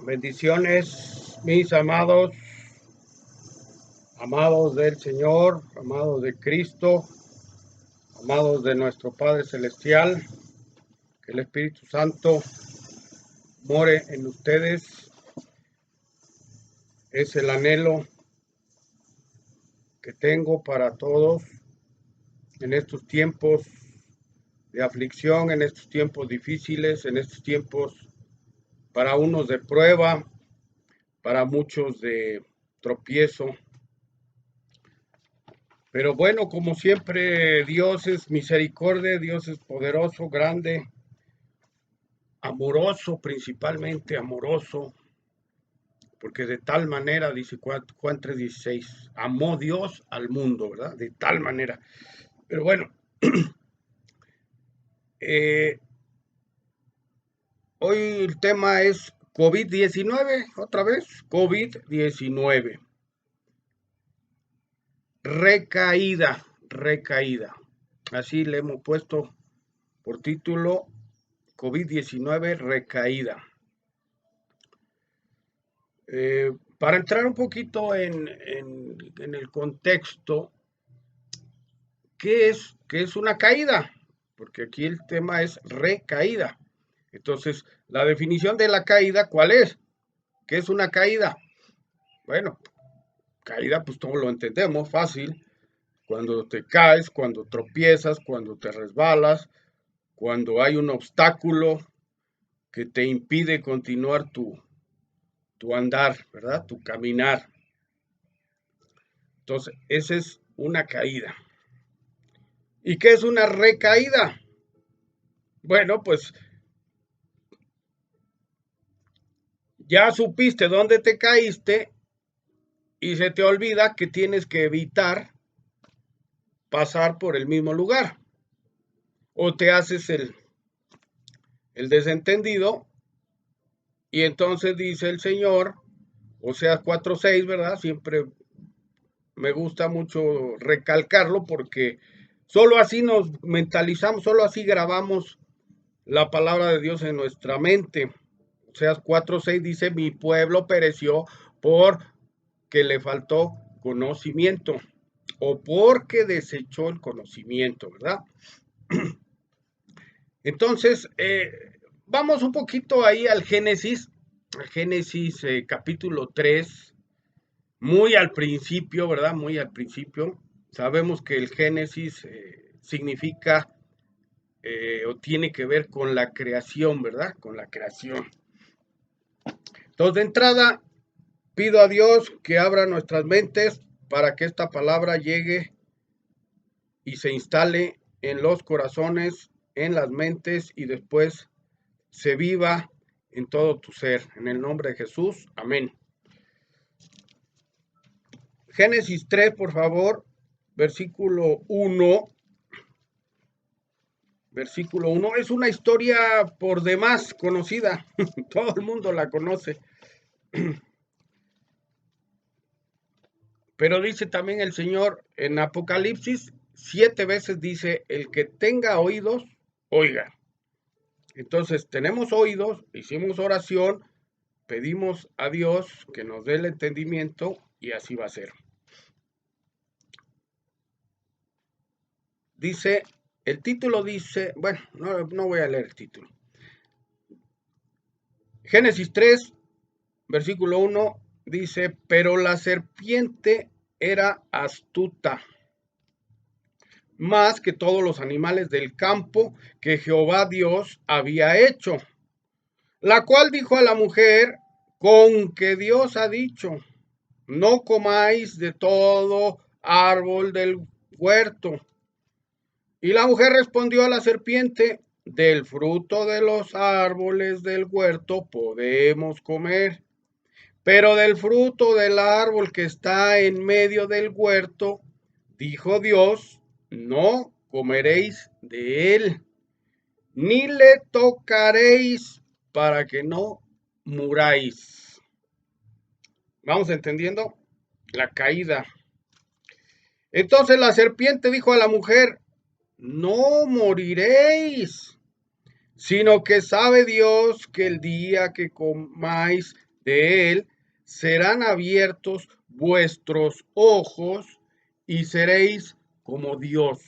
Bendiciones, mis amados, amados del Señor, amados de Cristo, amados de nuestro Padre Celestial. Que el Espíritu Santo more en ustedes. Es el anhelo que tengo para todos en estos tiempos de aflicción, en estos tiempos difíciles, en estos tiempos para unos de prueba, para muchos de tropiezo. Pero bueno, como siempre, Dios es misericordia, Dios es poderoso, grande, amoroso, principalmente amoroso, porque de tal manera, dice Juan 3:16, amó Dios al mundo, ¿verdad? De tal manera. Pero bueno, hoy el tema es COVID-19, otra vez, COVID-19. Recaída. Así le hemos puesto por título COVID-19, recaída. Para entrar un poquito en el contexto, ¿qué es una caída? Porque aquí el tema es recaída. Entonces, la definición de la caída, ¿cuál es? ¿Qué es una caída? Bueno, caída, pues todos lo entendemos, fácil. Cuando te caes, cuando tropiezas, cuando te resbalas, cuando hay un obstáculo que te impide continuar tu andar, ¿verdad? Tu caminar. Entonces, esa es una caída. ¿Y qué es una recaída? Bueno, pues ya supiste dónde te caíste y se te olvida que tienes que evitar pasar por el mismo lugar. O te haces el desentendido y entonces dice el Señor, Oseas 4:6, ¿verdad? Siempre me gusta mucho recalcarlo porque solo así nos mentalizamos, solo así grabamos la palabra de Dios en nuestra mente. Oseas 4:6 dice, mi pueblo pereció porque le faltó conocimiento o porque desechó el conocimiento, ¿verdad? Entonces, vamos un poquito ahí al Génesis capítulo 3, muy al principio, ¿verdad? Muy al principio. Sabemos que el Génesis significa o tiene que ver con la creación, ¿verdad? Con la creación. Entonces, de entrada, pido a Dios que abra nuestras mentes para que esta palabra llegue y se instale en los corazones, en las mentes y después se viva en todo tu ser. En el nombre de Jesús, amén. Génesis 3, por favor, versículo 1. Versículo 1 es una historia por demás conocida, todo el mundo la conoce. Pero dice también el Señor en Apocalipsis, 7 veces dice, el que tenga oídos, oiga. Entonces tenemos oídos, hicimos oración, pedimos a Dios que nos dé el entendimiento y así va a ser. Dice, el título dice, bueno, no voy a leer el título. Génesis 3, versículo 1, dice, pero la serpiente era astuta, más que todos los animales del campo que Jehová Dios había hecho, la cual dijo a la mujer, con que Dios ha dicho, no comáis de todo árbol del huerto. Y la mujer respondió a la serpiente, del fruto de los árboles del huerto podemos comer, pero del fruto del árbol que está en medio del huerto, dijo Dios, no comeréis de él, ni le tocaréis para que no muráis. ¿Vamos entendiendo? La caída. Entonces la serpiente dijo a la mujer, no moriréis, sino que sabe Dios que el día que comáis de él, serán abiertos vuestros ojos y seréis como Dios,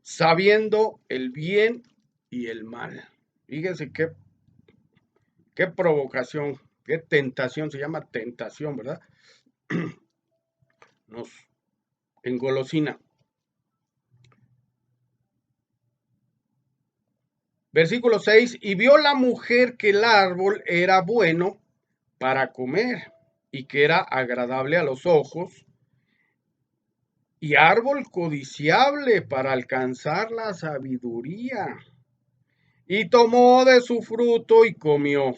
sabiendo el bien y el mal. Fíjense qué provocación, qué tentación, se llama tentación, ¿verdad? Nos engolosina. Versículo 6, y vio la mujer que el árbol era bueno para comer y que era agradable a los ojos y árbol codiciable para alcanzar la sabiduría. Y tomó de su fruto y comió.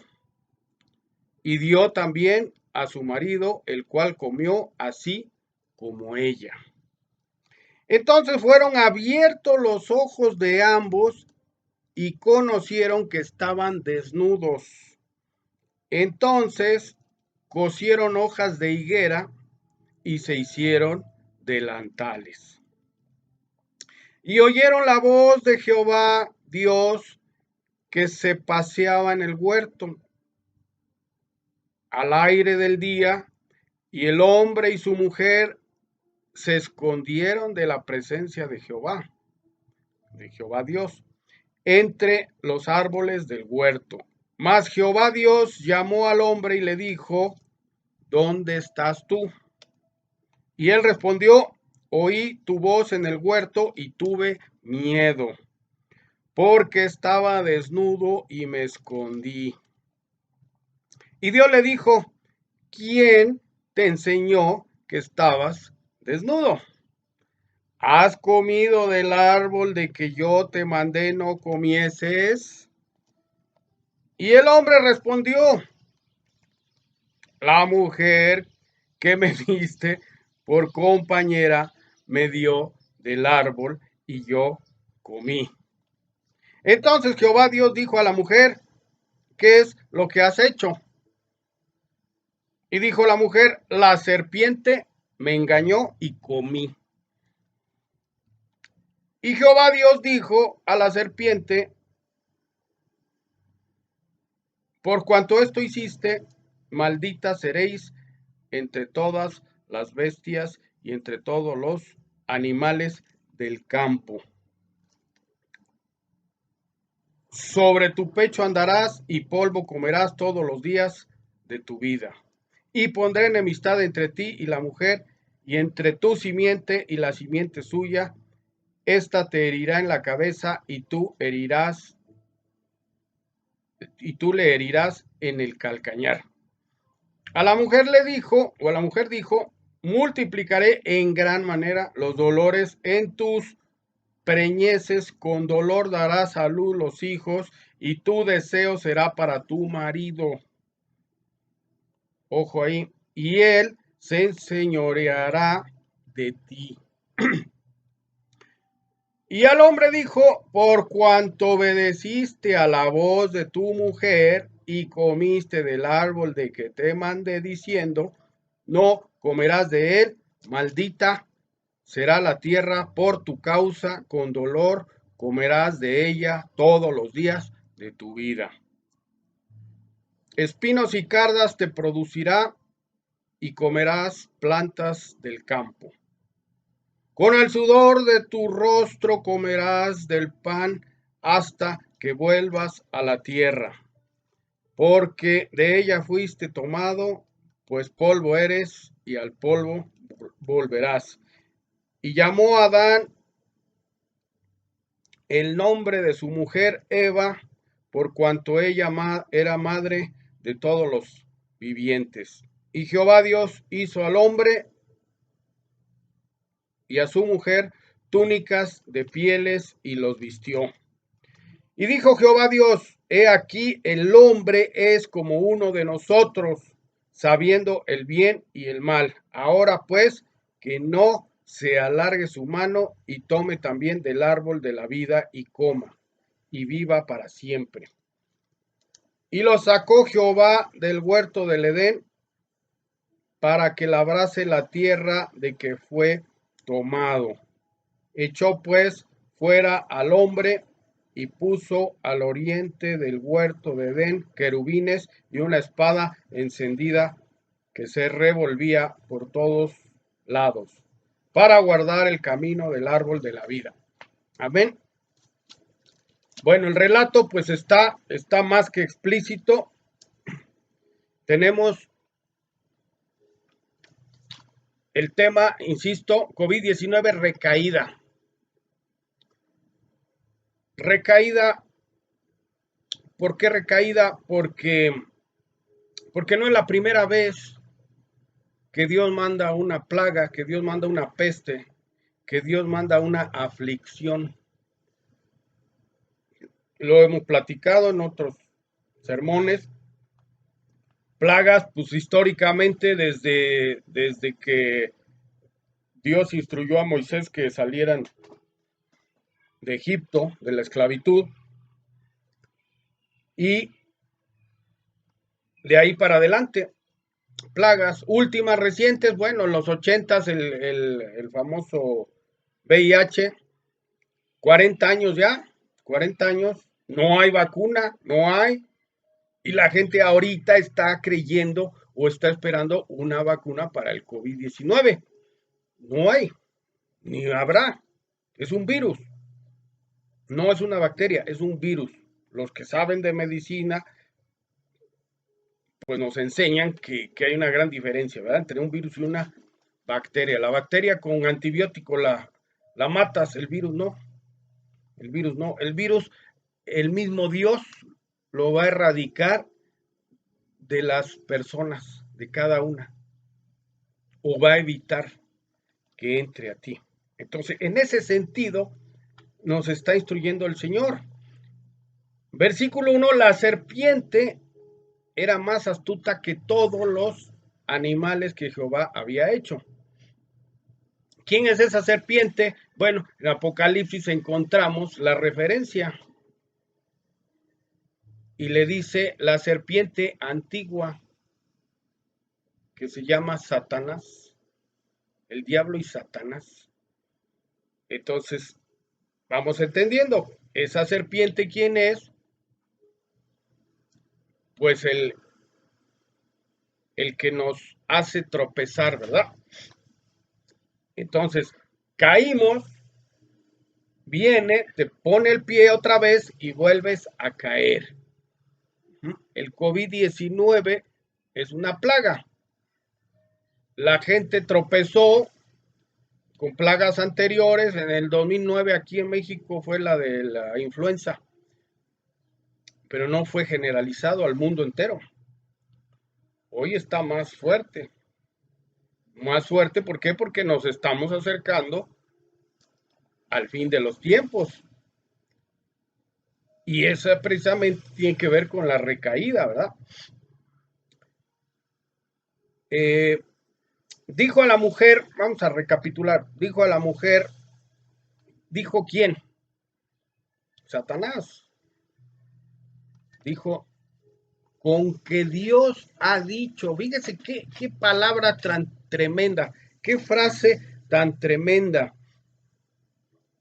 Y dio también a su marido, el cual comió así como ella. Entonces fueron abiertos los ojos de ambos y conocieron que estaban desnudos. Entonces cosieron hojas de higuera y se hicieron delantales. Y oyeron la voz de Jehová Dios que se paseaba en el huerto al aire del día, y el hombre y su mujer se escondieron de la presencia de Jehová Dios, entre los árboles del huerto. Mas Jehová Dios llamó al hombre y le dijo, ¿dónde estás tú? Y él respondió, oí tu voz en el huerto y tuve miedo, porque estaba desnudo y me escondí. Y Dios le dijo, ¿quién te enseñó que estabas desnudo? ¿Has comido del árbol de que yo te mandé no comieses? Y el hombre respondió, la mujer que me diste por compañera me dio del árbol y yo comí. Entonces Jehová Dios dijo a la mujer, ¿qué es lo que has hecho? Y dijo la mujer, la serpiente me engañó y comí. Y Jehová Dios dijo a la serpiente, por cuanto esto hiciste, maldita seréis entre todas las bestias y entre todos los animales del campo. Sobre tu pecho andarás y polvo comerás todos los días de tu vida. Y pondré enemistad entre ti y la mujer, y entre tu simiente y la simiente suya. Esta te herirá en la cabeza y tú le herirás en el calcañar. A la mujer dijo, multiplicaré en gran manera los dolores en tus preñeces, con dolor darás a luz los hijos, y tu deseo será para tu marido. Ojo ahí, y él se enseñoreará de ti. Y al hombre dijo, por cuanto obedeciste a la voz de tu mujer y comiste del árbol de que te mandé diciendo, no comerás de él, maldita será la tierra por tu causa, con dolor comerás de ella todos los días de tu vida. Espinos y cardas te producirá y comerás plantas del campo. Con el sudor de tu rostro comerás del pan hasta que vuelvas a la tierra, porque de ella fuiste tomado, pues polvo eres y al polvo volverás. Y llamó a Adán el nombre de su mujer Eva, por cuanto ella era madre de todos los vivientes. Y Jehová Dios hizo al hombre y a su mujer túnicas de pieles y los vistió. Y dijo Jehová Dios, he aquí el hombre es como uno de nosotros, sabiendo el bien y el mal. Ahora pues, que no se alargue su mano y tome también del árbol de la vida y coma, y viva para siempre. Y lo sacó Jehová del huerto del Edén para que labrase la tierra de que fue tomado. Echó pues fuera al hombre y puso al oriente del huerto de Edén querubines y una espada encendida que se revolvía por todos lados para guardar el camino del árbol de la vida. Amén. Bueno, el relato pues está más que explícito. Tenemos el tema, insisto, COVID-19 recaída. Recaída, ¿por qué recaída? Porque no es la primera vez que Dios manda una plaga, que Dios manda una peste, que Dios manda una aflicción. Lo hemos platicado en otros sermones. Plagas, pues históricamente desde que Dios instruyó a Moisés que salieran de Egipto, de la esclavitud, y de ahí para adelante, plagas últimas recientes, bueno, en los 80s el famoso VIH, 40 años ya, 40 años, no hay vacuna, no hay, y la gente ahorita está creyendo o está esperando una vacuna para el COVID-19. No hay, ni habrá, es un virus, no es una bacteria, es un virus. Los que saben de medicina, pues nos enseñan que hay una gran diferencia, ¿verdad? Entre un virus y una bacteria. La bacteria con antibiótico la matas, el virus no. El virus no. El virus, el mismo Dios lo va a erradicar de las personas, de cada una, o va a evitar que entre a ti. Entonces, en ese sentido, nos está instruyendo el Señor. Versículo 1, la serpiente era más astuta que todos los animales que Jehová había hecho. ¿Quién es esa serpiente? Bueno, en Apocalipsis encontramos la referencia y le dice la serpiente antigua que se llama Satanás, el diablo y Satanás. Entonces, vamos entendiendo, esa serpiente, ¿quién es? Pues el que nos hace tropezar, ¿verdad? Entonces, caímos, viene, te pone el pie otra vez y vuelves a caer. El COVID-19 es una plaga. La gente tropezó con plagas anteriores. En el 2009 aquí en México fue la de la influenza, pero no fue generalizado al mundo entero. Hoy está más fuerte. Más fuerte, ¿por qué? Porque nos estamos acercando al fin de los tiempos. Y eso precisamente tiene que ver con la recaída, ¿verdad? Dijo a la mujer, vamos a recapitular, dijo a la mujer, ¿dijo quién? Satanás. Dijo, con que Dios ha dicho, fíjese qué palabra tan tremenda, qué frase tan tremenda.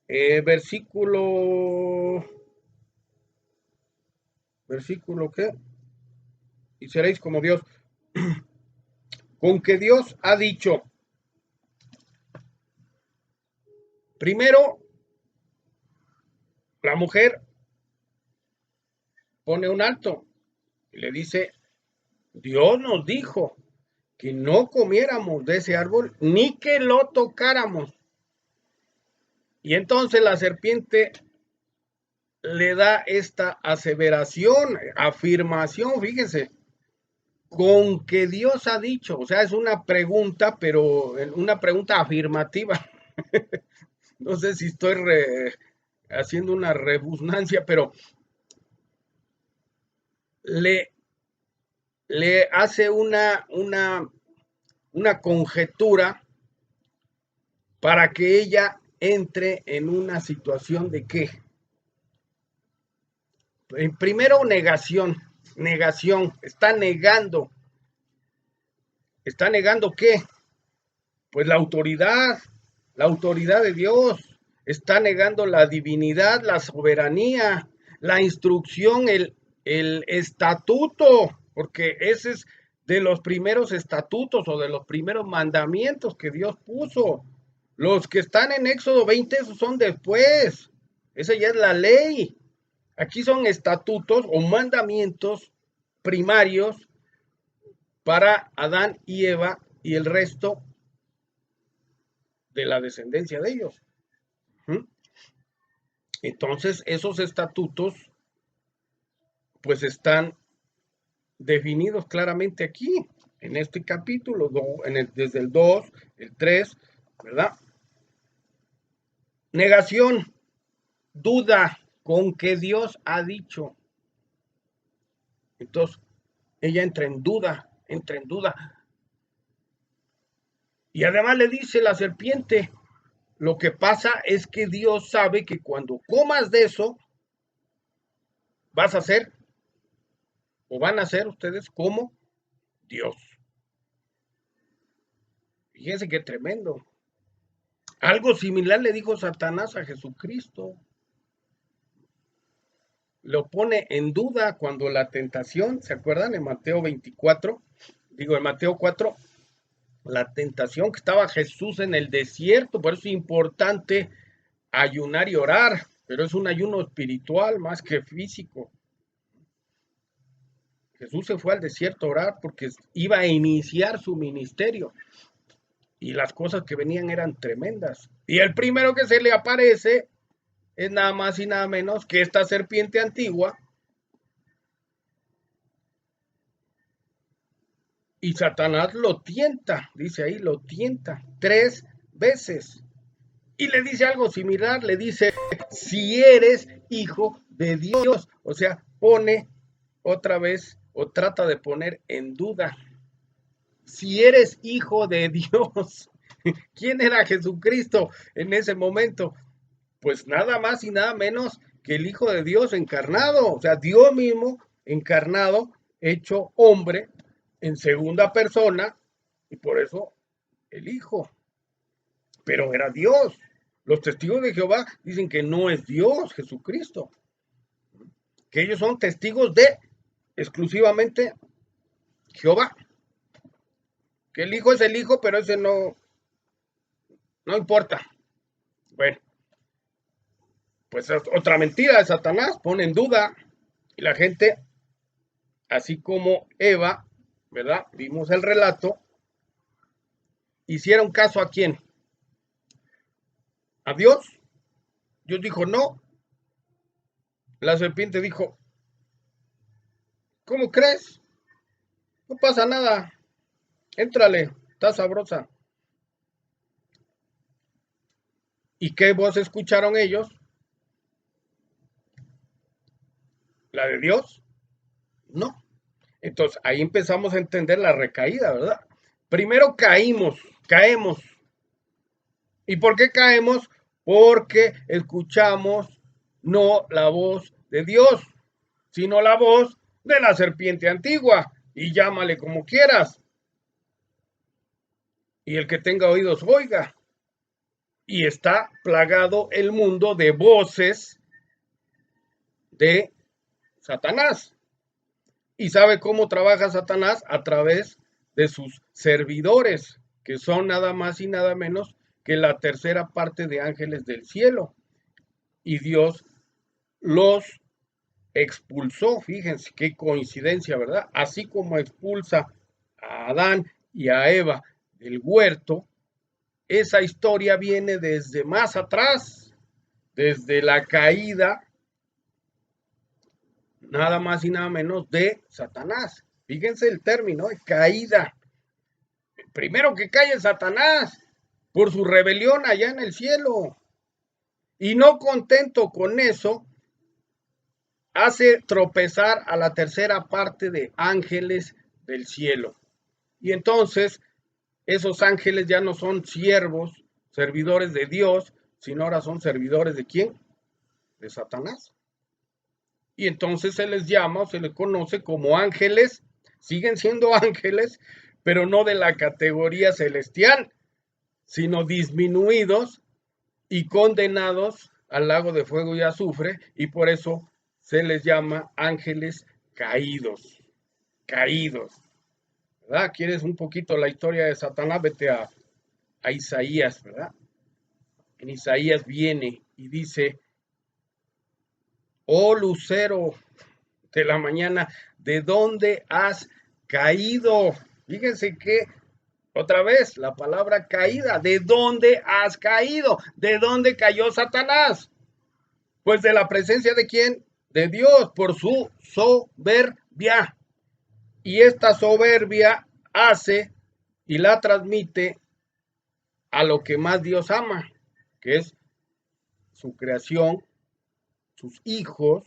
Versículo ¿qué? Y seréis como Dios. Con que Dios ha dicho, primero, la mujer pone un alto y le dice, Dios nos dijo que no comiéramos de ese árbol ni que lo tocáramos. Y entonces la serpiente le da esta aseveración, afirmación, fíjense, con que Dios ha dicho, o sea, es una pregunta, pero una pregunta afirmativa. No sé si estoy haciendo una rebusnancia, pero le hace una conjetura para que ella entre en una situación de qué. Primero, negación, está negando qué, pues la autoridad de Dios, está negando la divinidad, la soberanía, la instrucción, el estatuto, porque ese es de los primeros estatutos o de los primeros mandamientos que Dios puso. Los que están en Éxodo 20, esos son después. Esa ya es la ley. Aquí son estatutos o mandamientos primarios para Adán y Eva y el resto de la descendencia de ellos. Entonces, esos estatutos pues están definidos claramente aquí, en este capítulo, desde el 2, el 3, ¿verdad? Negación, duda con que Dios ha dicho. Entonces, ella entra en duda. Y además le dice la serpiente, lo que pasa es que Dios sabe que cuando comas de eso, vas a ser, o van a ser ustedes como Dios. Fíjense qué tremendo. Algo similar le dijo Satanás a Jesucristo. Lo pone en duda cuando la tentación, ¿se acuerdan? En Mateo 24, en Mateo 4, la tentación que estaba Jesús en el desierto, por eso es importante ayunar y orar, pero es un ayuno espiritual más que físico. Jesús se fue al desierto a orar porque iba a iniciar su ministerio y las cosas que venían eran tremendas. Y el primero que se le aparece es nada más y nada menos que esta serpiente antigua. Y Satanás lo tienta, dice ahí, lo tienta 3 veces. Y le dice algo similar, le dice, si eres hijo de Dios. O sea, pone otra vez o trata de poner en duda. Si eres hijo de Dios. ¿Quién era Jesucristo en ese momento? Pues nada más y nada menos que el Hijo de Dios encarnado. O sea, Dios mismo encarnado, hecho hombre en segunda persona, y por eso el Hijo. Pero era Dios. Los testigos de Jehová dicen que no es Dios Jesucristo, que ellos son testigos de exclusivamente Jehová, que el Hijo es el Hijo, pero ese no importa. Bueno, pues es otra mentira de Satanás, pone en duda, y la gente, así como Eva, ¿verdad? Vimos el relato, hicieron caso a quién, a Dios. Dios dijo no. La serpiente dijo, ¿cómo crees? No pasa nada, éntrale, está sabrosa. ¿Y qué voz escucharon ellos? ¿La de Dios? No. Entonces ahí empezamos a entender la recaída, ¿verdad? Primero caemos. ¿Y por qué caemos? Porque escuchamos no la voz de Dios, sino la voz de la serpiente antigua, y llámale como quieras. Y el que tenga oídos, oiga. Y está plagado el mundo de voces de Satanás. ¿Y sabe cómo trabaja Satanás? A través de sus servidores, que son nada más y nada menos que la tercera parte de ángeles del cielo. Y Dios los expulsó, fíjense qué coincidencia, ¿verdad? Así como expulsa a Adán y a Eva del huerto, esa historia viene desde más atrás, desde la caída, nada más y nada menos de Satanás. Fíjense el término, caída. Primero que cae Satanás por su rebelión allá en el cielo. Y no contento con eso, hace tropezar a la tercera parte de ángeles del cielo. Y entonces esos ángeles ya no son siervos, servidores de Dios, sino ahora son servidores de ¿quién? De Satanás. Y entonces se les llama o se les conoce como ángeles, siguen siendo ángeles, pero no de la categoría celestial, sino disminuidos y condenados al lago de fuego y azufre, y por eso se les llama ángeles caídos, caídos. ¿Verdad? ¿Quieres un poquito la historia de Satanás? Vete a Isaías, ¿verdad? En Isaías viene y dice, oh lucero de la mañana, ¿de dónde has caído? Fíjense que otra vez la palabra caída, ¿de dónde has caído? ¿De dónde cayó Satanás? Pues de la presencia de quién? De Dios, por su soberbia. Y esta soberbia hace y la transmite a lo que más Dios ama, que es su creación, sus hijos,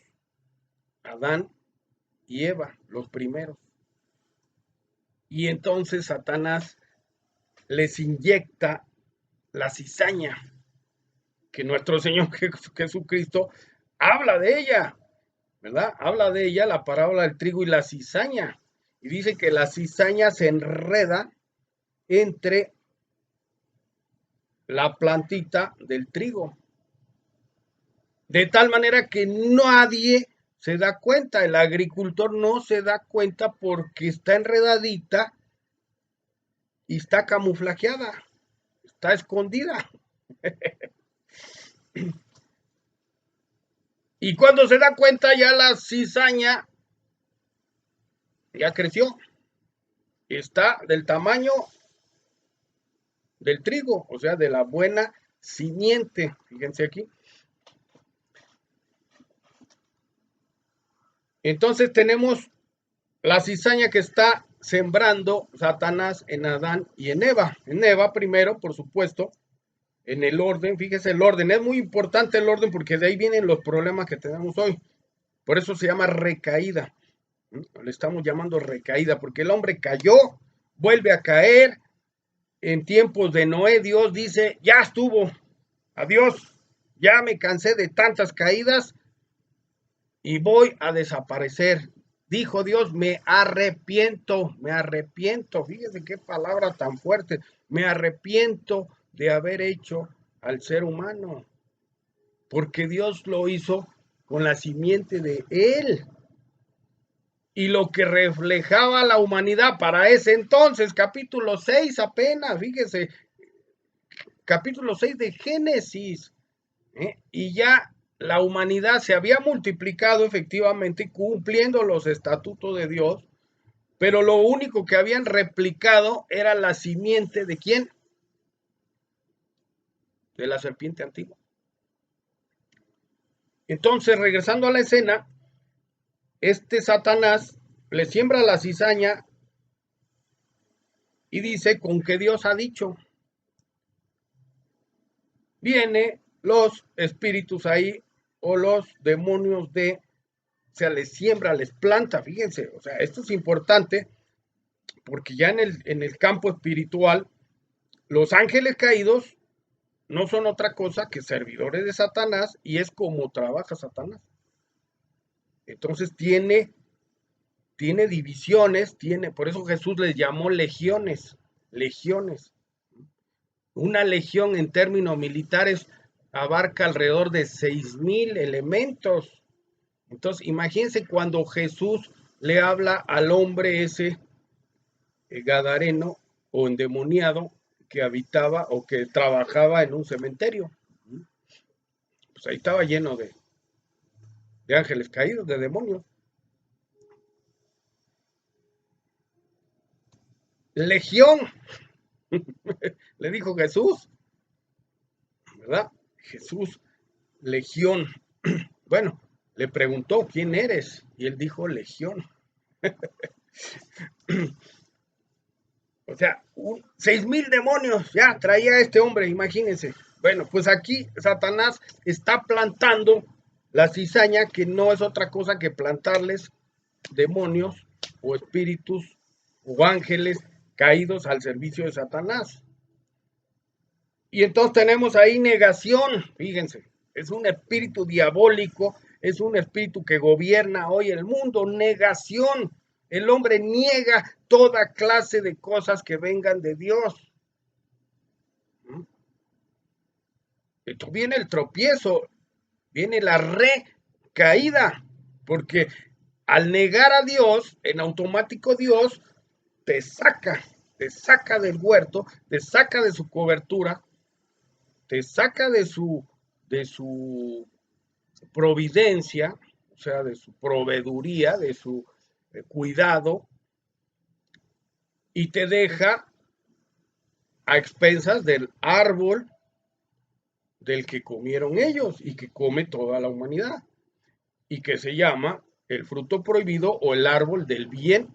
Adán y Eva, los primeros. Y entonces Satanás les inyecta la cizaña, que nuestro Señor Jesucristo habla de ella, ¿verdad? Habla de ella, la parábola del trigo y la cizaña. Y dice que la cizaña se enreda entre la plantita del trigo. De tal manera que nadie se da cuenta, el agricultor no se da cuenta porque está enredadita y está camuflajeada, está escondida. Y cuando se da cuenta ya la cizaña ya creció, está del tamaño del trigo, o sea, de la buena simiente. Fíjense aquí. Entonces tenemos la cizaña que está sembrando Satanás en Adán y en Eva. En Eva primero, por supuesto, en el orden, fíjese el orden, es muy importante el orden porque de ahí vienen los problemas que tenemos hoy. Por eso se llama recaída. Le estamos llamando recaída porque el hombre cayó, vuelve a caer. En tiempos de Noé, Dios dice, ya estuvo, adiós, ya me cansé de tantas caídas y voy a desaparecer. Dijo Dios, me arrepiento, fíjese qué palabra tan fuerte, me arrepiento de haber hecho al ser humano, porque Dios lo hizo con la simiente de él. Y lo que reflejaba la humanidad para ese entonces, capítulo 6 apenas, fíjese, capítulo 6 de Génesis, y ya la humanidad se había multiplicado efectivamente cumpliendo los estatutos de Dios, pero lo único que habían replicado era la simiente de quién? De la serpiente antigua. Entonces, regresando a la escena, este Satanás le siembra la cizaña y dice, con que Dios ha dicho. Viene los espíritus ahí o los demonios de, o sea, les siembra, les planta, fíjense, o sea, esto es importante porque ya en el campo espiritual, los ángeles caídos no son otra cosa que servidores de Satanás y es como trabaja Satanás. Entonces tiene divisiones, por eso Jesús les llamó legiones, legiones. Una legión en términos militares abarca alrededor de 6,000 elementos. Entonces, imagínense cuando Jesús le habla al hombre ese gadareno o endemoniado que habitaba o que trabajaba en un cementerio. Pues ahí estaba lleno de ángeles caídos, de demonios. Legión, le dijo Jesús, ¿verdad? Jesús, legión. Bueno, le preguntó, ¿quién eres? Y él dijo, legión. O sea, 6,000 demonios ya traía este hombre, imagínense. Bueno, pues aquí Satanás está plantando la cizaña, que no es otra cosa que plantarles demonios o espíritus o ángeles caídos al servicio de Satanás. Y entonces tenemos ahí negación, fíjense, es un espíritu diabólico, es un espíritu que gobierna hoy el mundo, negación. El hombre niega toda clase de cosas que vengan de Dios. Entonces viene el tropiezo, viene la recaída, porque al negar a Dios, en automático Dios te saca del huerto, te saca de su cobertura, te saca de su providencia, o sea, de su proveeduría, de su cuidado, y te deja a expensas del árbol del que comieron ellos y que come toda la humanidad, y que se llama el fruto prohibido o el árbol del bien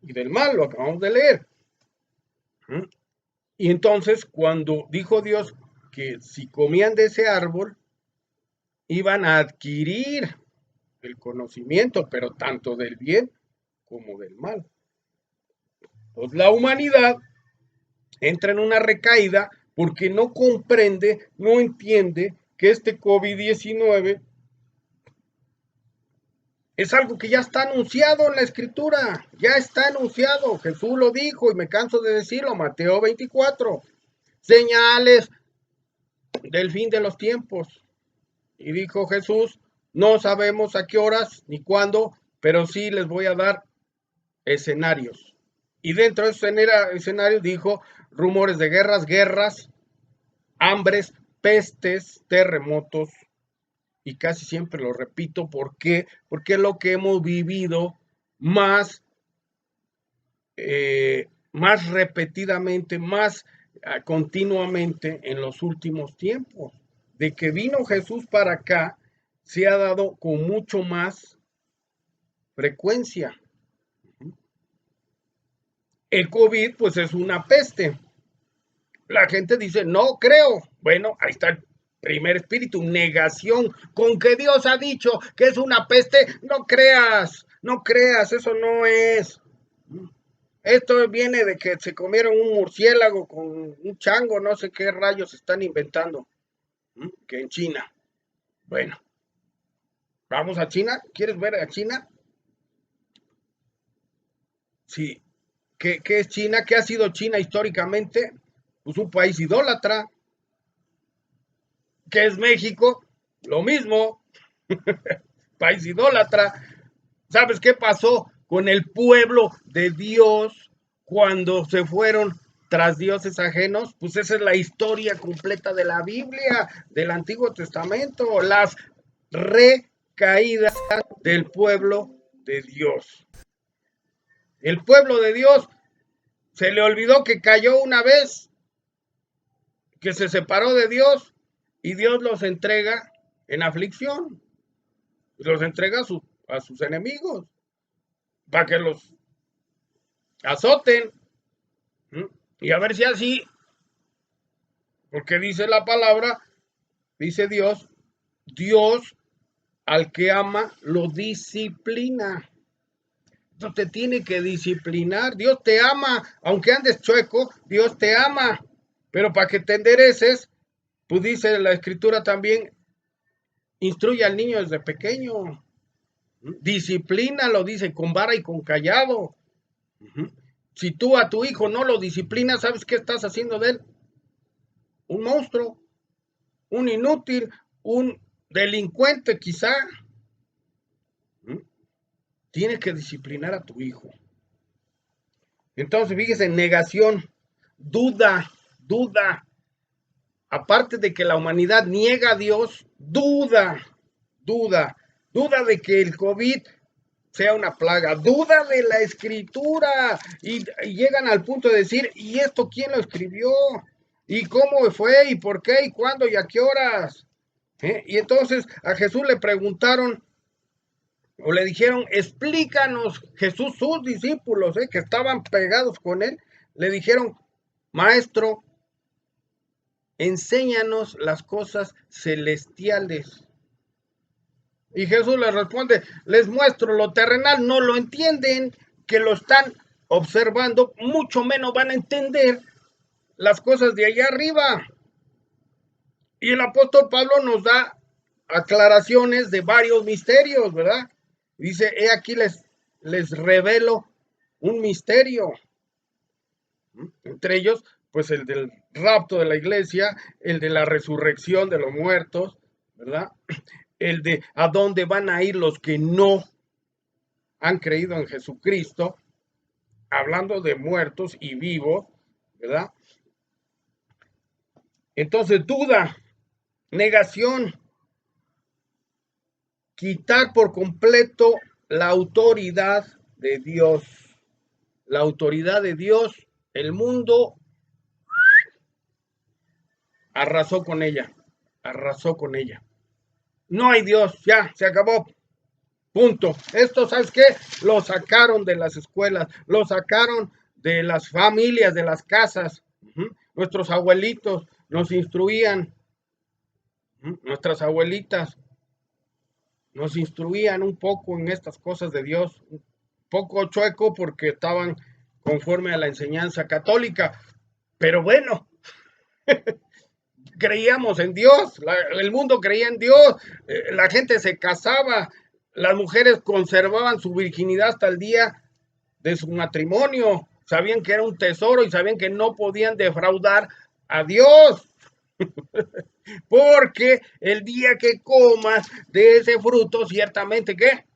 y del mal, lo acabamos de leer. Y entonces cuando dijo Dios que si comían de ese árbol, iban a adquirir el conocimiento, pero tanto del bien como del mal. Pues la humanidad entra en una recaída porque no comprende, no entiende que este COVID-19 es algo que ya está anunciado en la escritura, ya está anunciado, Jesús lo dijo y me canso de decirlo, Mateo 24, señales del fin de los tiempos. Y dijo Jesús, no sabemos a qué horas ni cuándo, pero sí les voy a dar escenarios. Y dentro de esos escenarios dijo rumores de guerras, hambres, pestes, terremotos, y casi siempre lo repito, ¿por qué? Porque es lo que hemos vivido más, más repetidamente, más continuamente en los últimos tiempos. De que vino Jesús para acá, se ha dado con mucho más frecuencia. El COVID, pues es una peste. La gente dice, no creo. Bueno, ahí está el primer espíritu, negación. Con que Dios ha dicho que es una peste, no creas, no creas, eso no es. Esto viene de que se comieron un murciélago con un chango, no sé qué rayos están inventando, que en China. Bueno, vamos a China. ¿Quieres ver a China? Sí. ¿Qué es China? ¿Qué ha sido China históricamente? Pues un país idólatra. ¿Qué es México? Lo mismo, país idólatra. ¿Sabes qué pasó con el pueblo de Dios cuando se fueron tras dioses ajenos? Pues esa es la historia completa de la Biblia, del Antiguo Testamento, las recaídas del pueblo de Dios. El pueblo de Dios se le olvidó que cayó una vez, que se separó de Dios y Dios los entrega en aflicción, los entrega a sus enemigos para que los azoten. Y a ver si así, porque dice la palabra, dice Dios, Dios al que ama lo disciplina. Entonces te tiene que disciplinar. Dios te ama, aunque andes chueco, Dios te ama. Pero para que te endereces, pues dice la escritura también, instruye al niño desde pequeño. Disciplina, lo dice, con vara y con callado. Si tú a tu hijo no lo disciplinas, ¿sabes qué estás haciendo de él? Un monstruo, un inútil, un delincuente quizá. Tienes que disciplinar a tu hijo. Entonces, fíjese, negación, duda. Aparte de que la humanidad niega a Dios, duda de que el COVID sea una plaga, duda de la escritura y llegan al punto de decir, ¿y esto quién lo escribió? ¿Y cómo fue? ¿Y por qué? ¿Y cuándo? ¿Y a qué horas? Y entonces a Jesús le preguntaron o le dijeron, explícanos, Jesús, sus discípulos, que estaban pegados con él, le dijeron, maestro, enséñanos las cosas celestiales. Y Jesús les responde, les muestro lo terrenal, no lo entienden, que lo están observando, mucho menos van a entender las cosas de allá arriba. Y el apóstol Pablo nos da aclaraciones de varios misterios, ¿verdad? Dice, he aquí les revelo un misterio. Entre ellos, pues el del rapto de la iglesia, el de la resurrección de los muertos, ¿verdad? El de a dónde van a ir los que no han creído en Jesucristo, hablando de muertos y vivos, ¿verdad? Entonces, duda, negación, quitar por completo la autoridad de Dios. La autoridad de Dios, el mundo arrasó con ella, arrasó con ella. No hay Dios, ya, se acabó. Punto. Esto, ¿sabes qué? Lo sacaron de las escuelas, lo sacaron de las familias, de las casas. Nuestros abuelitos nos instruían, nuestras abuelitas nos instruían un poco en estas cosas de Dios, un poco chueco porque estaban conforme a la enseñanza católica, pero bueno, creíamos en Dios, el mundo creía en Dios, la gente se casaba, las mujeres conservaban su virginidad hasta el día de su matrimonio, sabían que era un tesoro y sabían que no podían defraudar a Dios, porque el día que comas de ese fruto, ciertamente, ¿qué?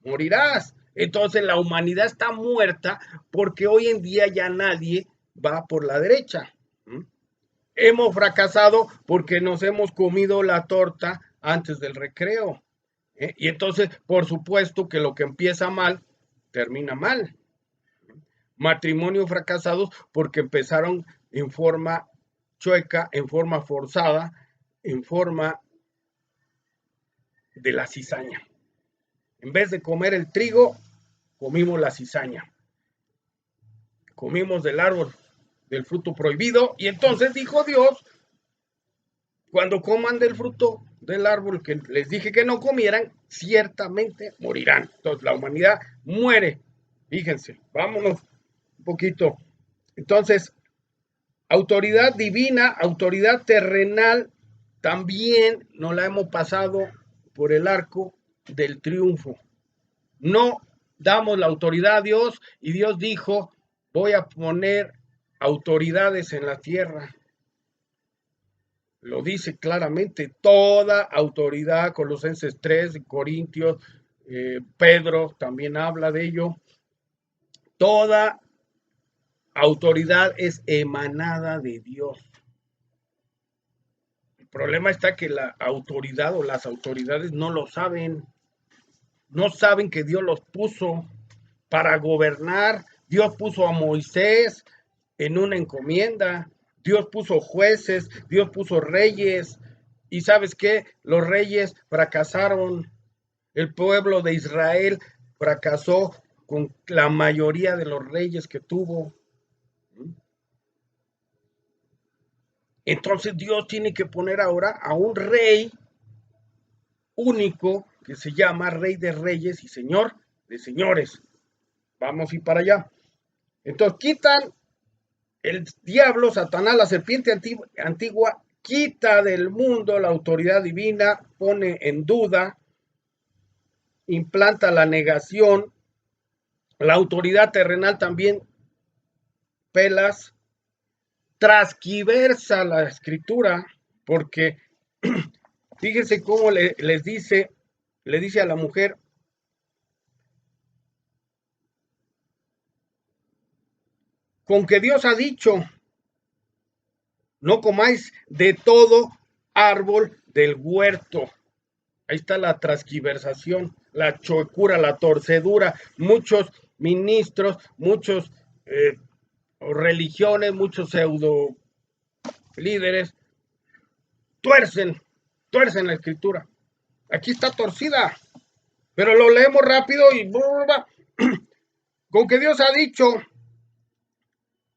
Morirás. Entonces la humanidad está muerta porque hoy en día ya nadie va por la derecha. Hemos fracasado porque nos hemos comido la torta antes del recreo. Y entonces, por supuesto que lo que empieza mal, termina mal. Matrimonios fracasados porque empezaron en forma chueca, en forma forzada, en forma de la cizaña. En vez de comer el trigo, comimos la cizaña. Comimos del árbol del fruto prohibido y entonces dijo Dios, cuando coman del fruto del árbol que les dije que no comieran, ciertamente morirán. Entonces la humanidad muere. Fíjense, vámonos un poquito. Entonces, autoridad divina, autoridad terrenal, también nos la hemos pasado por el arco del triunfo. No damos la autoridad a Dios y Dios dijo, voy a poner autoridades en la tierra. Lo dice claramente, toda autoridad, Colosenses 3, Corintios, Pedro también habla de ello. Toda autoridad es emanada de Dios. El problema está que la autoridad o las autoridades no lo saben. No saben que Dios los puso para gobernar. Dios puso a Moisés en una encomienda. Dios puso jueces, Dios puso reyes. Y ¿sabes qué? Los reyes fracasaron. El pueblo de Israel fracasó con la mayoría de los reyes que tuvo. Entonces Dios tiene que poner ahora a un rey único que se llama Rey de Reyes y Señor de Señores. Vamos a ir para allá. Entonces quitan el diablo, Satanás, la serpiente antigua, quita del mundo la autoridad divina, pone en duda, implanta la negación, la autoridad terrenal también pelas, transquiversa la escritura, porque fíjense cómo le dice a la mujer, con que Dios ha dicho, no comáis de todo árbol del huerto. Ahí está la transquiversación, la chocura, la torcedura. Muchos ministros, muchos religiones, muchos pseudo líderes tuercen la escritura. Aquí está torcida, pero lo leemos rápido y con que Dios ha dicho,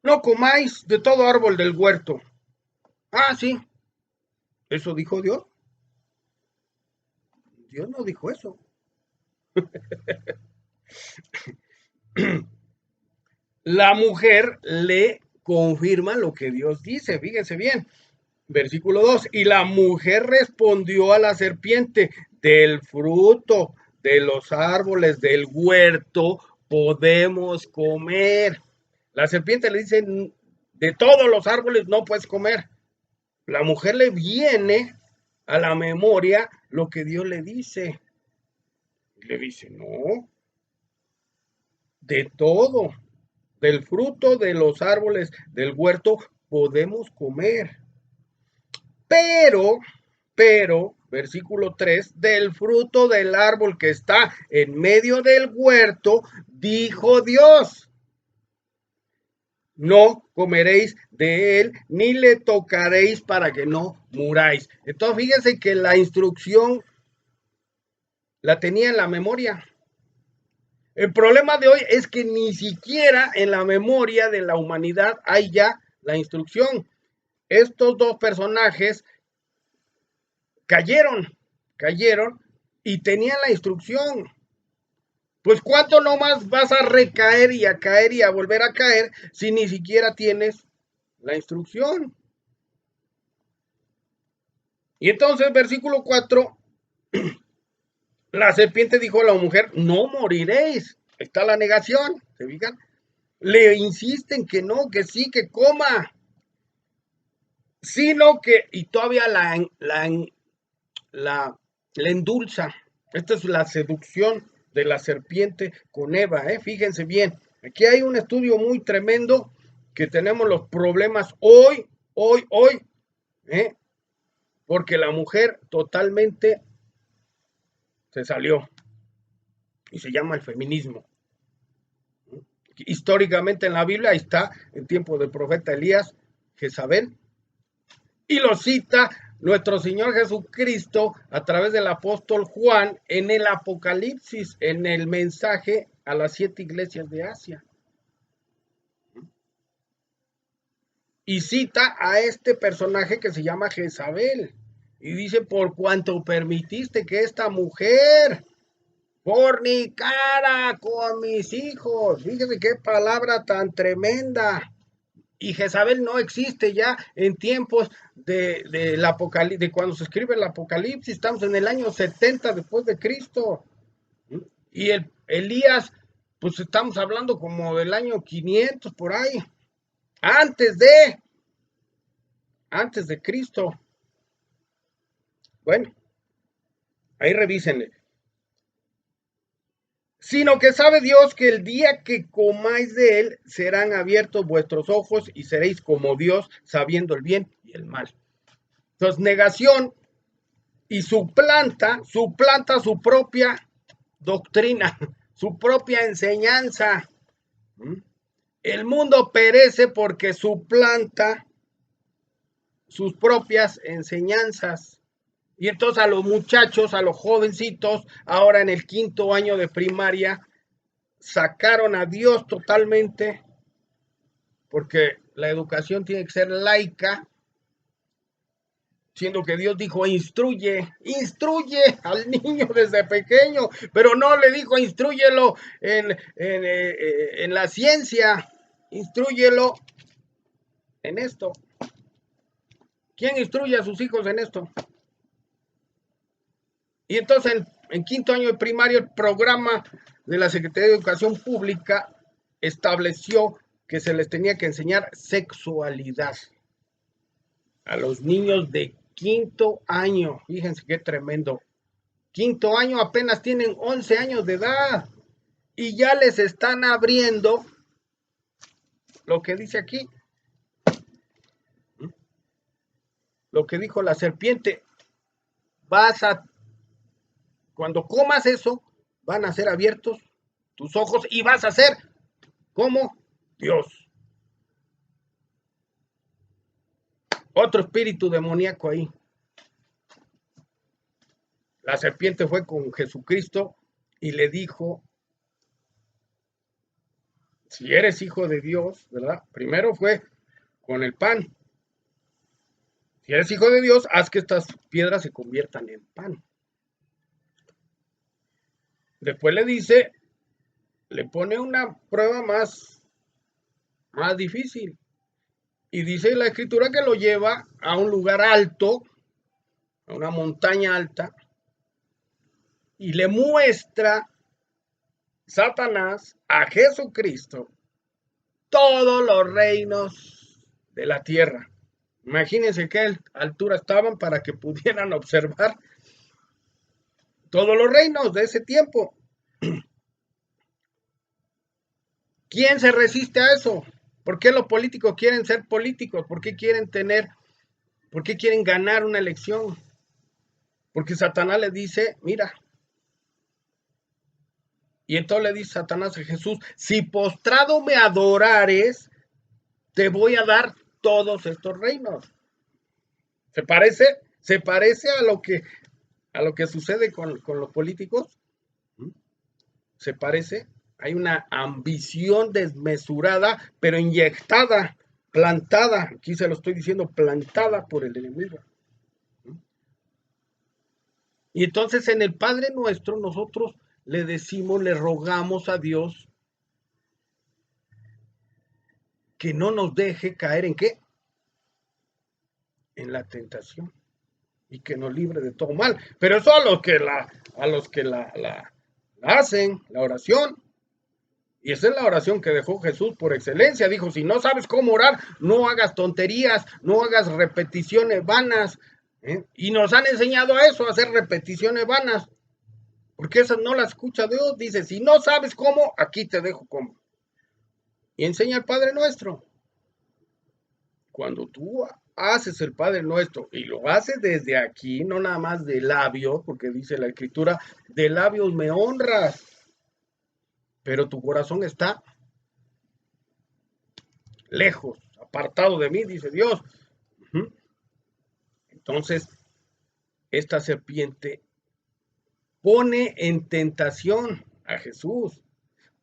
no comáis de todo árbol del huerto. Ah, sí, eso dijo Dios. Dios no dijo eso. La mujer le confirma lo que Dios dice, fíjense bien. Versículo 2, y la mujer respondió a la serpiente, del fruto de los árboles del huerto podemos comer. La serpiente le dice, de todos los árboles no puedes comer. La mujer le viene a la memoria lo que Dios le dice. Y le dice, no, de todo, del fruto de los árboles del huerto podemos comer. Pero, versículo 3, del fruto del árbol que está en medio del huerto, dijo Dios, no comeréis de él, ni le tocaréis para que no muráis. Entonces, fíjense que la instrucción la tenía en la memoria. El problema de hoy es que ni siquiera en la memoria de la humanidad hay ya la instrucción. Estos dos personajes cayeron y tenían la instrucción. Pues cuánto nomás vas a recaer y a caer y a volver a caer si ni siquiera tienes la instrucción. Y entonces, versículo 4, la serpiente dijo a la mujer, no moriréis. Está la negación, ¿se fijan? Le insisten que no, que sí, que coma. Sino que, y todavía la endulza. Esta es la seducción de la serpiente con Eva, fíjense bien. Aquí hay un estudio muy tremendo que tenemos los problemas hoy, porque la mujer totalmente se salió y se llama el feminismo. Históricamente en la Biblia, ahí está, en tiempo del profeta Elías, Jezabel, y lo cita nuestro Señor Jesucristo a través del apóstol Juan en el Apocalipsis, en el mensaje a las 7 iglesias de Asia. Y cita a este personaje que se llama Jezabel. Y dice, por cuanto permitiste que esta mujer fornicara con mis hijos. Fíjese qué palabra tan tremenda. Y Jezabel no existe ya en tiempos del Apocalipsis, de cuando se escribe el Apocalipsis. Estamos en el año 70 después de Cristo. Y Elías, pues estamos hablando como del año 500 por ahí. Antes de Cristo. Bueno, ahí revísenle. Sino que sabe Dios que el día que comáis de él serán abiertos vuestros ojos y seréis como Dios, sabiendo el bien y el mal. Entonces, negación y suplanta su propia doctrina, su propia enseñanza. El mundo perece porque suplanta sus propias enseñanzas. Y entonces a los muchachos, a los jovencitos, ahora en el 5º año de primaria, sacaron a Dios totalmente, porque la educación tiene que ser laica, siendo que Dios dijo, instruye al niño desde pequeño, pero no le dijo, instrúyelo en la ciencia, instrúyelo en esto. ¿Quién instruye a sus hijos en esto? Y entonces en 5º año de primaria el programa de la Secretaría de Educación Pública estableció que se les tenía que enseñar sexualidad a los niños de 5º año. Fíjense qué tremendo. 5º año apenas tienen 11 años de edad y ya les están abriendo lo que dice aquí. Lo que dijo la serpiente. Cuando comas eso, van a ser abiertos tus ojos y vas a ser como Dios. Otro espíritu demoníaco ahí. La serpiente fue con Jesucristo y le dijo, si eres hijo de Dios, ¿verdad? Primero fue con el pan. Si eres hijo de Dios, haz que estas piedras se conviertan en pan. Después le pone una prueba más difícil. Y dice la escritura que lo lleva a un lugar alto, a una montaña alta, y le muestra Satanás a Jesucristo todos los reinos de la tierra. Imagínense qué altura estaban para que pudieran observar todos los reinos de ese tiempo. ¿Quién se resiste a eso? ¿Por qué los políticos quieren ser políticos? ¿Por qué quieren ganar una elección? Porque Satanás le dice, mira, y entonces le dice Satanás a Jesús, si postrado me adorares, te voy a dar todos estos reinos. ¿Se parece? ¿Se parece a lo que sucede con los políticos? ¿Se parece? Hay una ambición desmesurada, pero inyectada, plantada, aquí se lo estoy diciendo, plantada por el enemigo. Y entonces en el Padre Nuestro nosotros le decimos, le rogamos a Dios que no nos deje caer ¿en qué? En la tentación y que nos libre de todo mal. Pero eso a los que la hacen, la oración. Y esa es la oración que dejó Jesús por excelencia. Dijo, si no sabes cómo orar, no hagas tonterías, no hagas repeticiones vanas. Y nos han enseñado a eso, a hacer repeticiones vanas. Porque esas no las escucha Dios. Dice, si no sabes cómo, aquí te dejo cómo. Y enseña al Padre Nuestro. Cuando tú haces el Padre Nuestro y lo haces desde aquí, no nada más de labios, porque dice la Escritura, de labios me honras, pero tu corazón está lejos, apartado de mí, dice Dios. Entonces, esta serpiente pone en tentación a Jesús,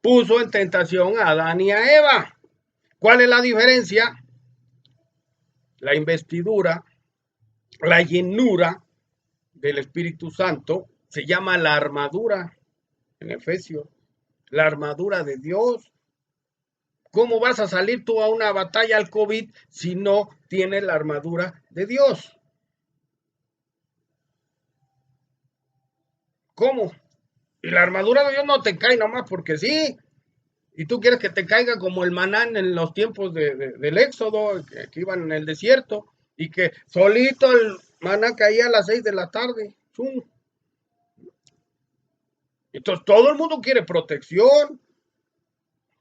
puso en tentación a Adán y a Eva. ¿Cuál es la diferencia? La investidura, la llenura del Espíritu Santo se llama la armadura en Efesios, la armadura de Dios. ¿Cómo vas a salir tú a una batalla al COVID si no tienes la armadura de Dios? ¿Cómo? Y la armadura de Dios no te cae nomás porque sí. Y tú quieres que te caiga como el maná en los tiempos del Éxodo, que iban en el desierto, y que solito el maná caía a las 6 de la tarde. ¡Zum! Entonces todo el mundo quiere protección,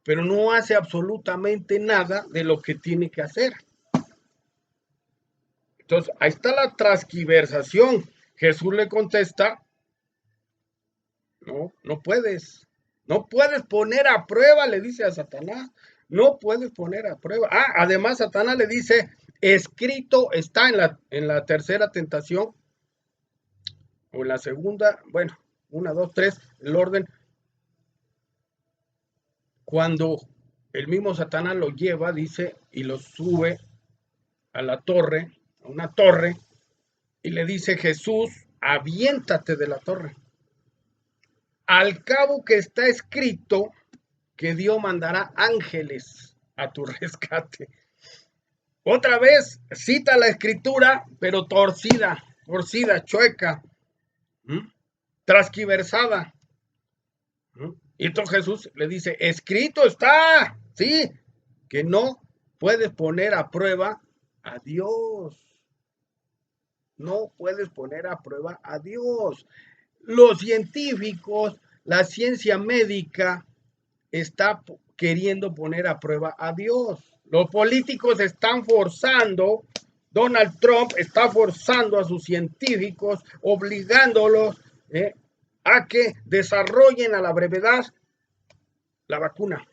pero no hace absolutamente nada de lo que tiene que hacer. Entonces ahí está la transquiversación. Jesús le contesta, no, no puedes. No puedes poner a prueba, le dice a Satanás. No puedes poner a prueba. Además Satanás le dice, escrito está en la tercera tentación, o en la segunda, bueno, 1, 2, 3, el orden. Cuando el mismo Satanás lo lleva, dice, y lo sube a la torre, a una torre, y le dice Jesús, aviéntate de la torre. Al cabo que está escrito que Dios mandará ángeles a tu rescate. Otra vez cita la escritura, pero torcida, chueca, transquiversada. Y entonces Jesús le dice, escrito está, sí, que no puedes poner a prueba a Dios. No puedes poner a prueba a Dios. Los científicos, la ciencia médica está queriendo poner a prueba a Dios. Los políticos están forzando, Donald Trump está forzando a sus científicos, obligándolos a que desarrollen a la brevedad la vacuna,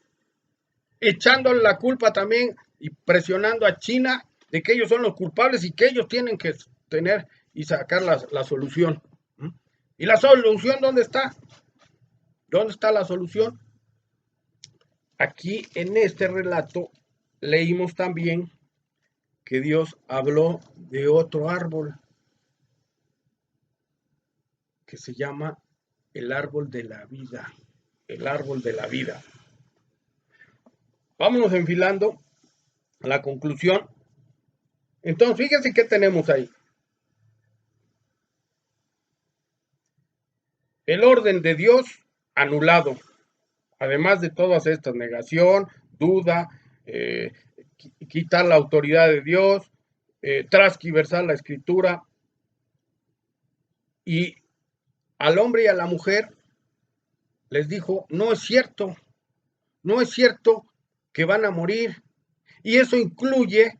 echándole la culpa también y presionando a China de que ellos son los culpables y que ellos tienen que tener y sacar la solución. ¿Y la solución dónde está? ¿Dónde está la solución? Aquí en este relato leímos también que Dios habló de otro árbol que se llama el árbol de la vida. El árbol de la vida. Vámonos enfilando a la conclusión. Entonces, fíjense qué tenemos ahí. El orden de Dios anulado. Además de todas estas, negación, duda, quitar la autoridad de Dios, transquiversar la escritura, y al hombre y a la mujer les dijo, no es cierto que van a morir. Y eso incluye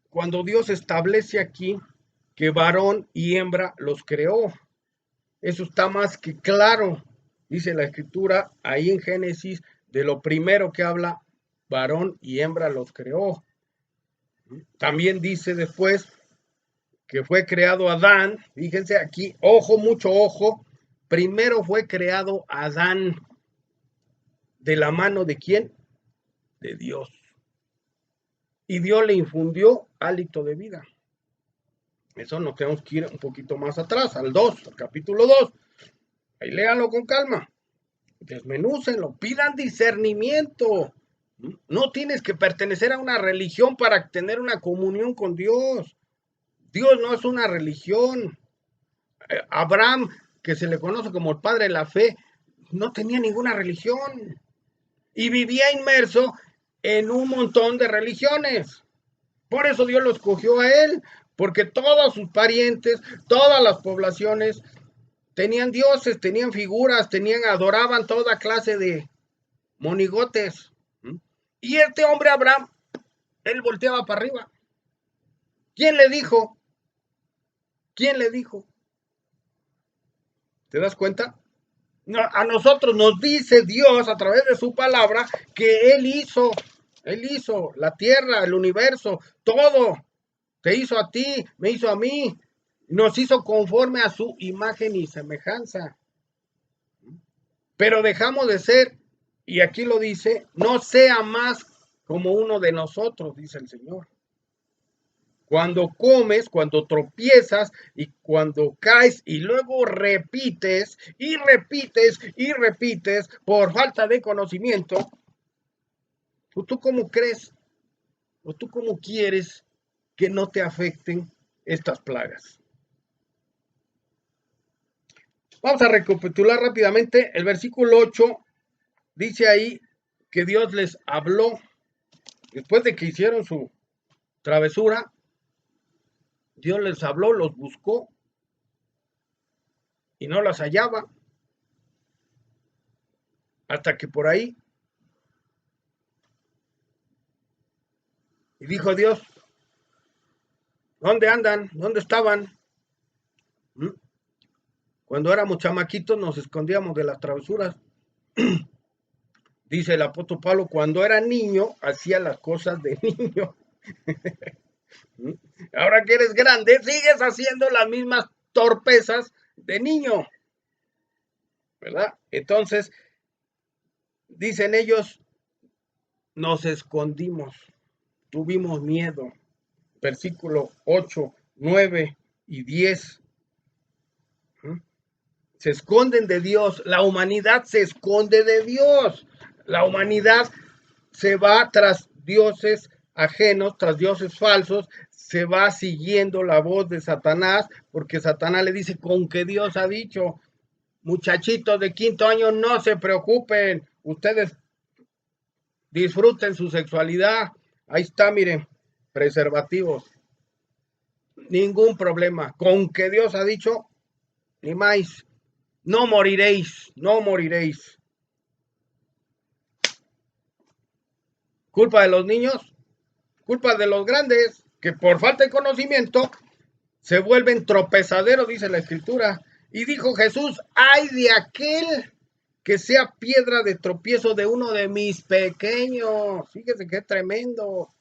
cuando Dios establece aquí que varón y hembra los creó. Eso está más que claro. Dice la escritura ahí en Génesis, de lo primero que habla, varón y hembra los creó. También dice después que fue creado Adán. Fíjense aquí, ojo, mucho ojo. Primero fue creado Adán. ¿De la mano de quién? De Dios. Y Dios le infundió hálito de vida. Eso nos tenemos que ir un poquito más atrás, al 2, al capítulo 2. Ahí léanlo con calma. Desmenúcenlo, pidan discernimiento. No tienes que pertenecer a una religión para tener una comunión con Dios. Dios no es una religión. Abraham, que se le conoce como el padre de la fe, no tenía ninguna religión y vivía inmerso en un montón de religiones. Por eso Dios lo escogió a él, porque todos sus parientes, todas las poblaciones tenían dioses, tenían figuras, adoraban toda clase de monigotes. Y este hombre Abraham, él volteaba para arriba. ¿Quién le dijo? ¿Quién le dijo? ¿Te das cuenta? No, a nosotros nos dice Dios a través de su palabra que Él hizo la tierra, el universo, todo. Te hizo a ti, me hizo a mí, nos hizo conforme a su imagen y semejanza. Pero dejamos de ser, y aquí lo dice, no sea más como uno de nosotros, dice el Señor. Cuando comes, cuando tropiezas y cuando caes y luego repites y repites y repites por falta de conocimiento, ¿tú cómo crees o tú cómo quieres que no te afecten estas plagas? Vamos a recapitular rápidamente. El versículo 8 dice ahí que Dios les habló después de que hicieron su travesura. Dios les habló, los buscó y no las hallaba. Hasta que por ahí, y dijo Dios, ¿dónde andan? ¿Dónde estaban? Cuando éramos chamaquitos nos escondíamos de las travesuras. Dice el apóstol Pablo, cuando era niño hacía las cosas de niño. Ahora que eres grande, sigues haciendo las mismas torpezas de niño, ¿verdad? Entonces, dicen ellos, nos escondimos, tuvimos miedo. Versículo 8, 9 y 10. Se esconden de Dios, la humanidad se esconde de Dios. La humanidad se va tras dioses ajenos, tras dioses falsos, se va siguiendo la voz de Satanás, porque Satanás le dice, con que Dios ha dicho, muchachitos de 5º año, no se preocupen, ustedes disfruten su sexualidad, ahí está, miren, preservativos, ningún problema, con que Dios ha dicho, ni más, no moriréis, no moriréis. ¿Culpa de los niños? Culpa de los grandes, que por falta de conocimiento se vuelven tropezaderos, dice la escritura. Y dijo Jesús, ay de aquel que sea piedra de tropiezo de uno de mis pequeños. Fíjese qué tremendo.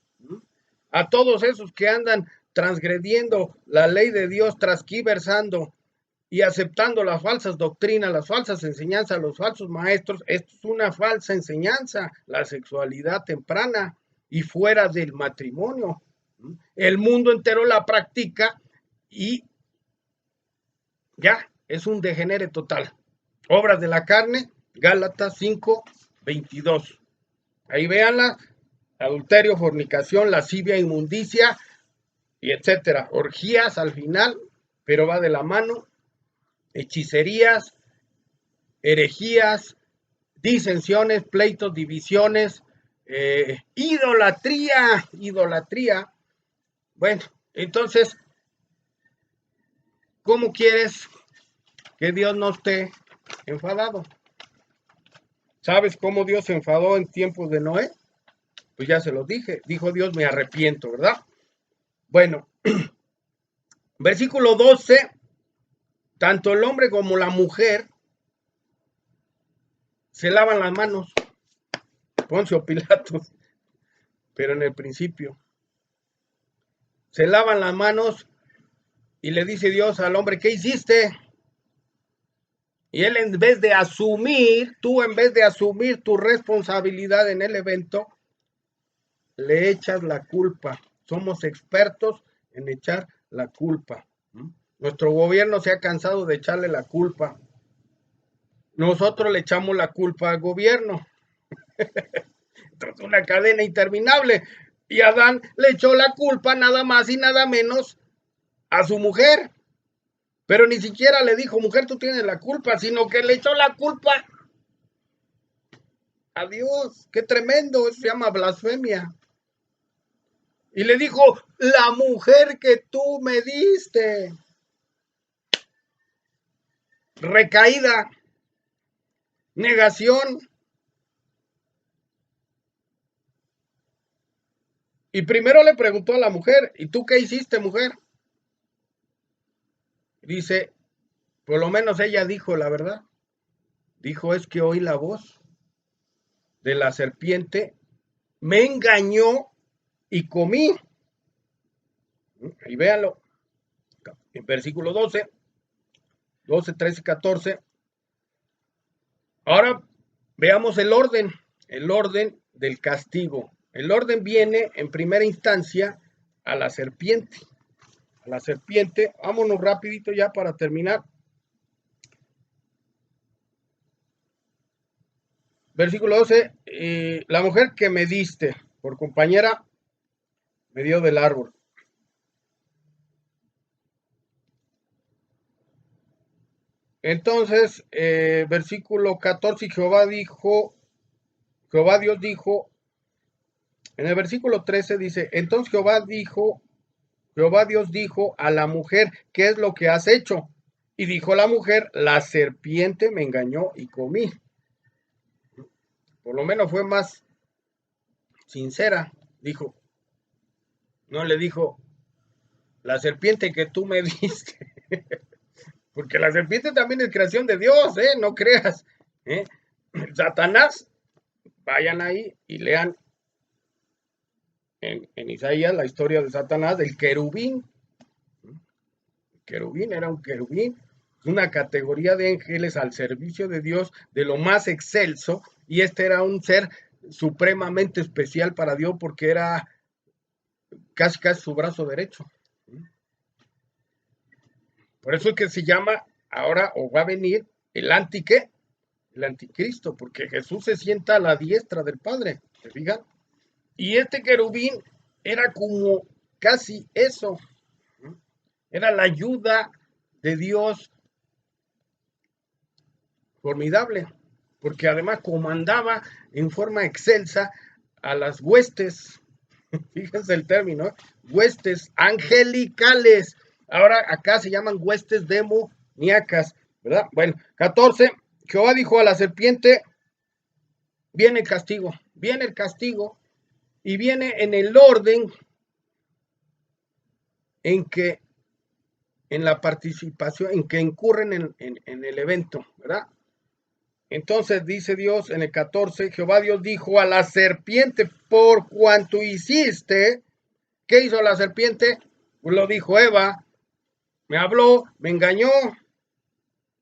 A todos esos que andan transgrediendo la ley de Dios, transquiversando y aceptando las falsas doctrinas, las falsas enseñanzas, los falsos maestros. Esto es una falsa enseñanza, la sexualidad temprana y fuera del matrimonio. El mundo entero la practica y ya es un degenere total. Obras de la carne, Gálatas 5, 22. Ahí véanla, adulterio, fornicación, lascivia, inmundicia, y etcétera. Orgías al final, pero va de la mano. Hechicerías, herejías, disensiones, pleitos, divisiones, idolatría. Bueno, entonces, ¿cómo quieres que Dios no esté enfadado? ¿Sabes cómo Dios se enfadó en tiempos de Noé? Pues ya se lo dije. Dijo Dios, me arrepiento, ¿verdad? Bueno, versículo 12, tanto el hombre como la mujer se lavan las manos. Poncio Pilatos, pero en el principio. Se lavan las manos y le dice Dios al hombre, ¿qué hiciste? Y él tú en vez de asumir tu responsabilidad en el evento, le echas la culpa. Somos expertos en echar la culpa. Nuestro gobierno se ha cansado de echarle la culpa. Nosotros le echamos la culpa al gobierno. Es una cadena interminable. Y Adán le echó la culpa nada más y nada menos a su mujer. Pero ni siquiera le dijo, mujer, tú tienes la culpa, sino que le echó la culpa a Dios. Qué tremendo, eso se llama blasfemia. Y le dijo, la mujer que tú me diste. Recaída, negación. Y primero le preguntó a la mujer, ¿y tú qué hiciste, mujer? Dice, por lo menos ella dijo la verdad. Dijo, es que oí la voz de la serpiente, me engañó y comí. Y véanlo, en versículo 12, 13, 14. Ahora veamos el orden del castigo. El orden viene en primera instancia a la serpiente. A la serpiente, vámonos rapidito ya para terminar. Versículo 12, la mujer que me diste por compañera me dio del árbol. Entonces, versículo 14, Jehová Dios dijo, en el versículo 13 dice, entonces Jehová Dios dijo a la mujer, ¿qué es lo que has hecho? Y dijo la mujer, la serpiente me engañó y comí. Por lo menos fue más sincera, dijo. No le dijo, la serpiente que tú me diste. Porque la serpiente también es creación de Dios, no creas. Satanás, vayan ahí y lean en Isaías la historia de Satanás, del querubín. El querubín era un querubín, una categoría de ángeles al servicio de Dios, de lo más excelso, y este era un ser supremamente especial para Dios porque era casi su brazo derecho. Por eso es que se llama ahora o va a venir el el anticristo, porque Jesús se sienta a la diestra del Padre, ¿se fijan? Y este querubín era como casi eso, era la ayuda de Dios formidable, porque además comandaba en forma excelsa a las huestes, fíjense el término, huestes angelicales. Ahora acá se llaman huestes demoníacas, ¿verdad? Bueno, 14, Jehová dijo a la serpiente, viene el castigo, y viene en el orden en que, en la participación, en que incurren en el evento, ¿verdad? Entonces dice Dios en el 14, Jehová Dios dijo a la serpiente, por cuanto hiciste, ¿qué hizo la serpiente? Pues lo dijo Eva, me habló, me engañó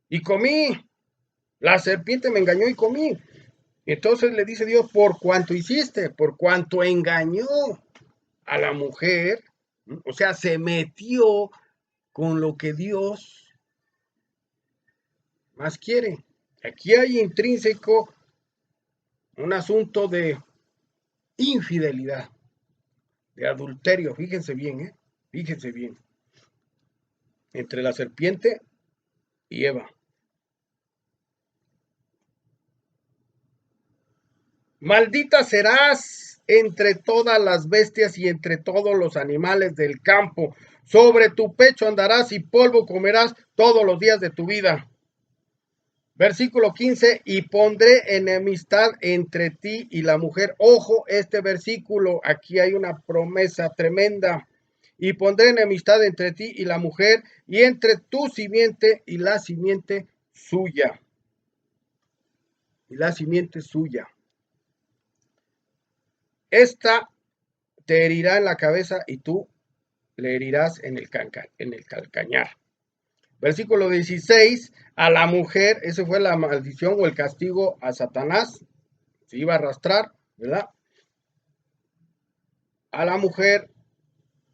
y comí. La serpiente me engañó y comí. Entonces le dice Dios, por cuanto hiciste, por cuanto engañó a la mujer, o sea, se metió con lo que Dios más quiere. Aquí hay intrínseco un asunto de infidelidad, de adulterio, fíjense bien, fíjense bien, entre la serpiente y Eva. Maldita serás entre todas las bestias y entre todos los animales del campo. Sobre tu pecho andarás y polvo comerás todos los días de tu vida. Versículo 15, y pondré enemistad entre ti y la mujer. Ojo, este versículo, aquí hay una promesa tremenda. Y pondré enemistad entre ti y la mujer, y entre tu simiente y la simiente suya. Y la simiente suya. Esta te herirá en la cabeza y tú le herirás en el calcañar. Versículo 16, a la mujer, esa fue la maldición o el castigo a Satanás, se iba a arrastrar, ¿verdad? A la mujer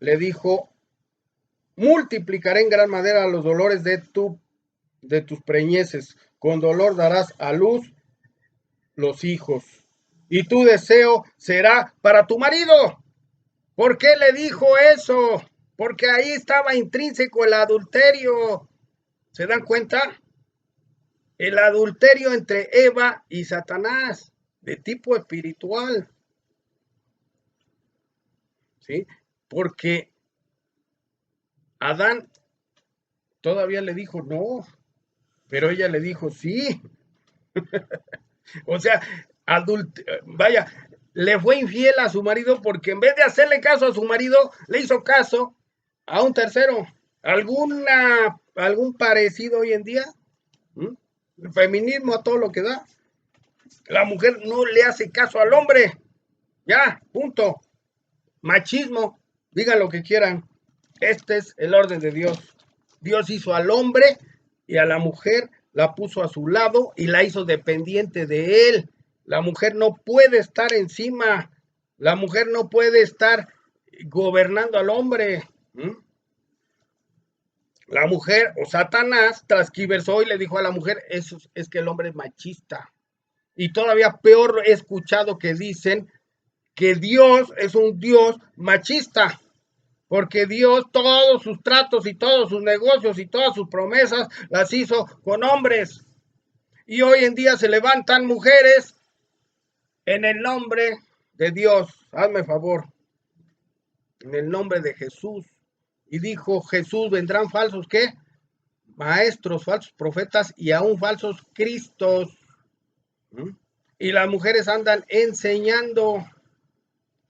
le dijo, multiplicaré en gran manera los dolores de tus preñeces, con dolor darás a luz los hijos, y tu deseo será para tu marido. ¿Por qué le dijo eso? Porque ahí estaba intrínseco el adulterio. ¿Se dan cuenta? El adulterio entre Eva y Satanás, de tipo espiritual. ¿Sí? Porque Adán todavía le dijo no, pero ella le dijo sí. O sea, vaya, le fue infiel a su marido porque en vez de hacerle caso a su marido, le hizo caso a un tercero. ¿Algún parecido hoy en día? ¿Mm? El feminismo a todo lo que da. La mujer no le hace caso al hombre. Ya, punto. Machismo, digan lo que quieran. Este es el orden de Dios. Dios hizo al hombre y a la mujer la puso a su lado y la hizo dependiente de él. La mujer no puede estar encima. La mujer no puede estar gobernando al hombre. La mujer o Satanás transquiversó y le dijo a la mujer, eso es que el hombre es machista. Y todavía peor he escuchado que dicen que Dios es un Dios machista, porque Dios todos sus tratos y todos sus negocios y todas sus promesas las hizo con hombres. Y hoy en día se levantan mujeres en el nombre de Dios, hazme favor, en el nombre de Jesús. Y dijo Jesús, vendrán falsos, ¿qué? Maestros, falsos profetas y aún falsos cristos. Y las mujeres andan enseñando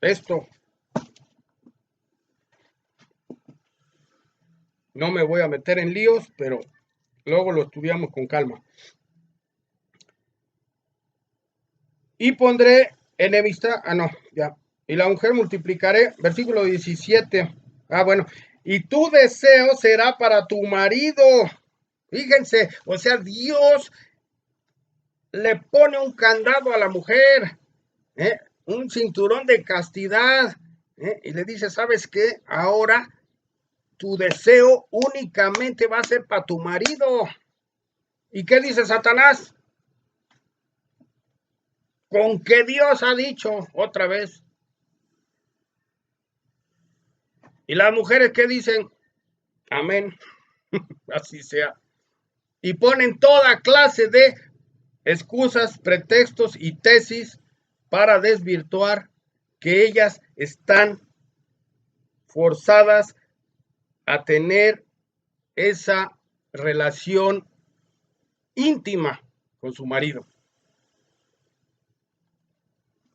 esto. No me voy a meter en líos, pero luego lo estudiamos con calma. Y pondré enemistad, no, ya. Y la mujer multiplicaré, versículo 17. Bueno, y tu deseo será para tu marido. Fíjense, o sea, Dios le pone un candado a la mujer, un cinturón de castidad, y le dice, ¿sabes qué? Ahora tu deseo únicamente va a ser para tu marido. ¿Y qué dice Satanás? Con que Dios ha dicho otra vez. Y las mujeres que dicen, amén, así sea. Y ponen toda clase de excusas, pretextos y tesis para desvirtuar que ellas están forzadas a tener esa relación íntima con su marido.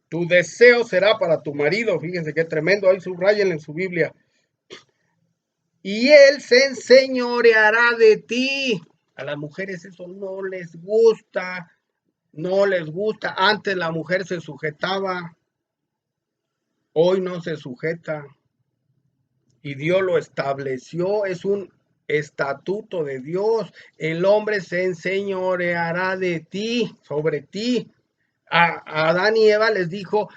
Tu deseo será para tu marido, fíjense qué tremendo, ahí subrayen en su Biblia. Y él se enseñoreará de ti. A las mujeres eso no les gusta, no les gusta. Antes la mujer se sujetaba, hoy no se sujeta. Y Dios lo estableció, es un estatuto de Dios. El hombre se enseñoreará de ti, sobre ti. A Adán y Eva les dijo,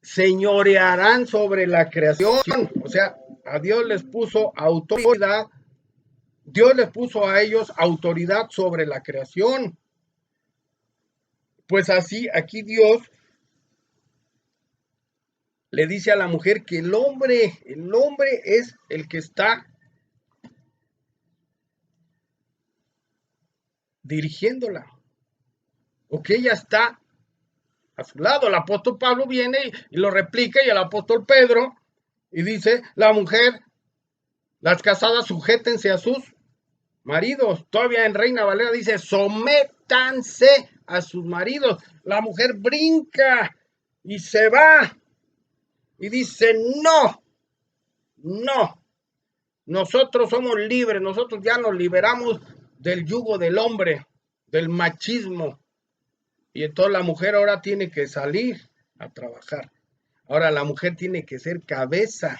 señorearán sobre la creación. O sea, a Dios les puso autoridad. Dios les puso a ellos autoridad sobre la creación. Pues así, aquí Dios le dice a la mujer que el hombre es el que está dirigiéndola, o que ella está a su lado. El apóstol Pablo viene y lo replica, y el apóstol Pedro, y dice, la mujer, las casadas, sujétense a sus maridos. Todavía en Reina Valera dice, sométanse a sus maridos. La mujer brinca y se va y dice, no, no, nosotros somos libres, nosotros ya nos liberamos del yugo del hombre, del machismo. Y entonces la mujer ahora tiene que salir a trabajar. Ahora la mujer tiene que ser cabeza,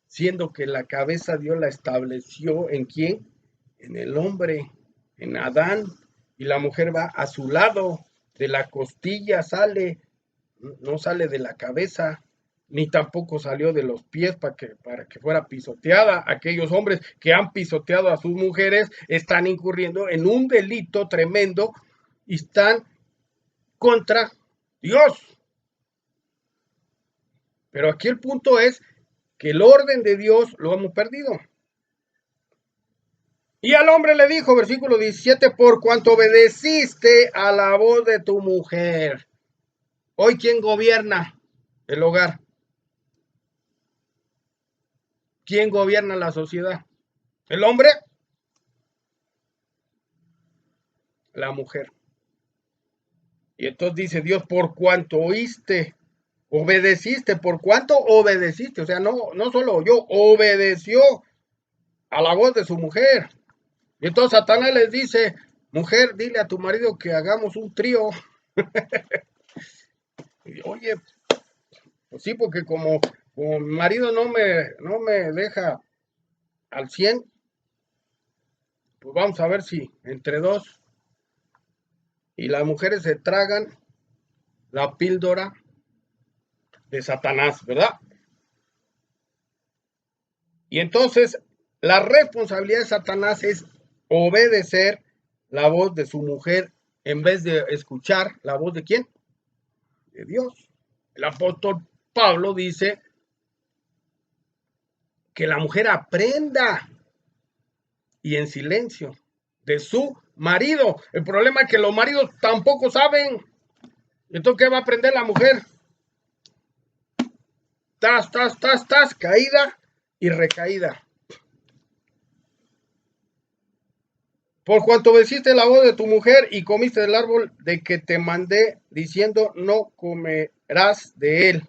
siendo que la cabeza Dios la estableció ¿en quién? En el hombre, en Adán. Y la mujer va a su lado, de la costilla sale, no sale de la cabeza, ni tampoco salió de los pies para que fuera pisoteada. Aquellos hombres que han pisoteado a sus mujeres están incurriendo en un delito tremendo y están contra Dios. Pero aquí el punto es que el orden de Dios lo hemos perdido. Y al hombre le dijo, versículo 17, por cuanto obedeciste a la voz de tu mujer. Hoy, ¿quién gobierna el hogar? ¿Quién gobierna la sociedad? ¿El hombre? La mujer. Y entonces dice Dios, por cuanto oíste, obedeciste, por cuanto obedeciste, o sea, no solo oyó, obedeció a la voz de su mujer. Y entonces Satanás les dice, mujer, dile a tu marido que hagamos un trío. Y, oye, pues sí, porque como mi marido no me deja al 100, pues vamos a ver si entre dos. Y las mujeres se tragan la píldora de Satanás, ¿verdad? Y entonces la responsabilidad de Satanás es obedecer la voz de su mujer en vez de escuchar la voz de ¿quién? De Dios. El apóstol Pablo dice que la mujer aprenda y en silencio de su marido. El problema es que los maridos tampoco saben. Entonces, ¿qué va a aprender la mujer? Caída y recaída. Por cuanto obedeciste la voz de tu mujer y comiste del árbol de que te mandé, diciendo, no comerás de él.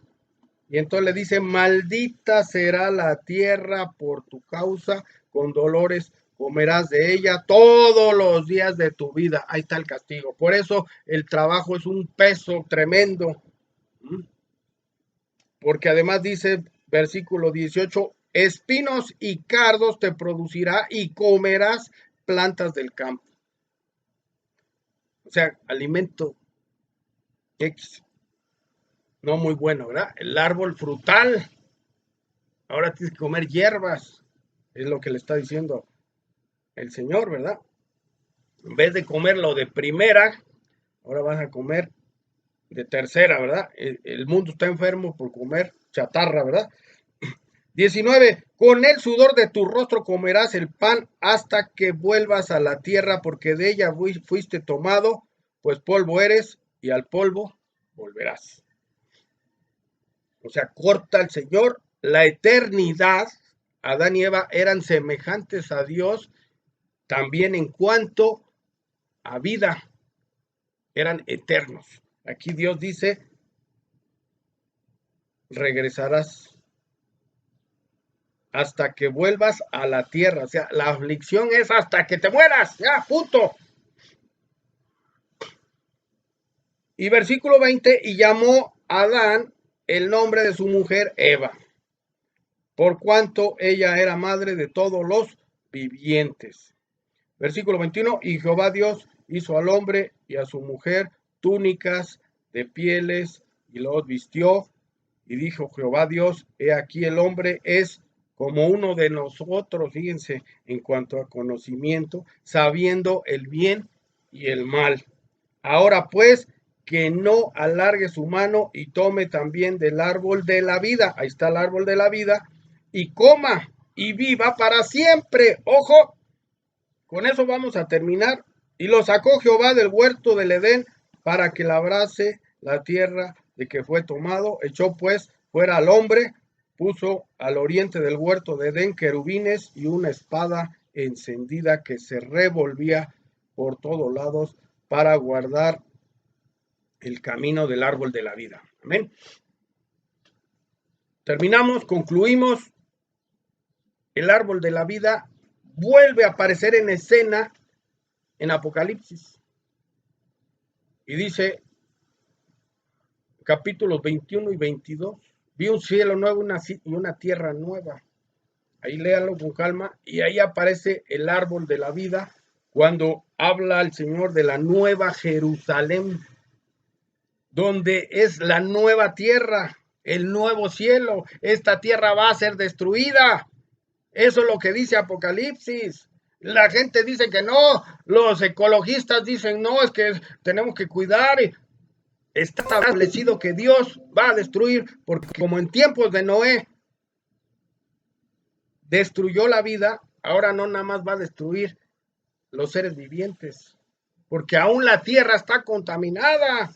Y entonces le dice, maldita será la tierra por tu causa, con dolores comerás de ella todos los días de tu vida. Ahí está el castigo. Por eso el trabajo es un peso tremendo. Porque además dice, versículo 18, espinos y cardos te producirá y comerás plantas del campo. O sea, alimento X. No muy bueno, ¿verdad? El árbol frutal. Ahora tienes que comer hierbas. Es lo que le está diciendo el Señor, ¿verdad? En vez de comerlo de primera, ahora vas a comer de tercera, ¿verdad? El mundo está enfermo por comer chatarra, ¿verdad? 19. Con el sudor de tu rostro comerás el pan hasta que vuelvas a la tierra, porque de ella fuiste tomado, pues polvo eres y al polvo volverás. O sea, corta el Señor la eternidad. Adán y Eva eran semejantes a Dios también en cuanto a vida, eran eternos. Aquí Dios dice, regresarás hasta que vuelvas a la tierra. O sea, la aflicción es hasta que te mueras. Ya, punto. Y versículo 20, y llamó a Adán el nombre de su mujer Eva, por cuanto ella era madre de todos los vivientes. Versículo 21, y Jehová Dios hizo al hombre y a su mujer túnicas de pieles y los vistió. Y dijo Jehová Dios, he aquí el hombre es como uno de nosotros, fíjense, en cuanto a conocimiento, sabiendo el bien y el mal. Ahora pues, que no alargue su mano y tome también del árbol de la vida, ahí está el árbol de la vida, y coma y viva para siempre. Ojo, con eso vamos a terminar. Y lo sacó Jehová del huerto del Edén para que labrase la tierra de que fue tomado, echó pues fuera al hombre, puso al oriente del huerto de Edén querubines y una espada encendida que se revolvía por todos lados para guardar el camino del árbol de la vida. Amén. Terminamos, concluimos. El árbol de la vida vuelve a aparecer en escena en Apocalipsis. Y dice, capítulos 21 y 22, vi un cielo nuevo y una tierra nueva. Ahí léalo con calma. Y ahí aparece el árbol de la vida cuando habla el Señor de la nueva Jerusalén, donde es la nueva tierra, el nuevo cielo. Esta tierra va a ser destruida. Eso es lo que dice Apocalipsis. La gente dice que no, los ecologistas dicen no, es que tenemos que cuidar. Está establecido que Dios va a destruir, porque como en tiempos de Noé destruyó la vida, ahora no nada más va a destruir los seres vivientes, porque aún la tierra está contaminada.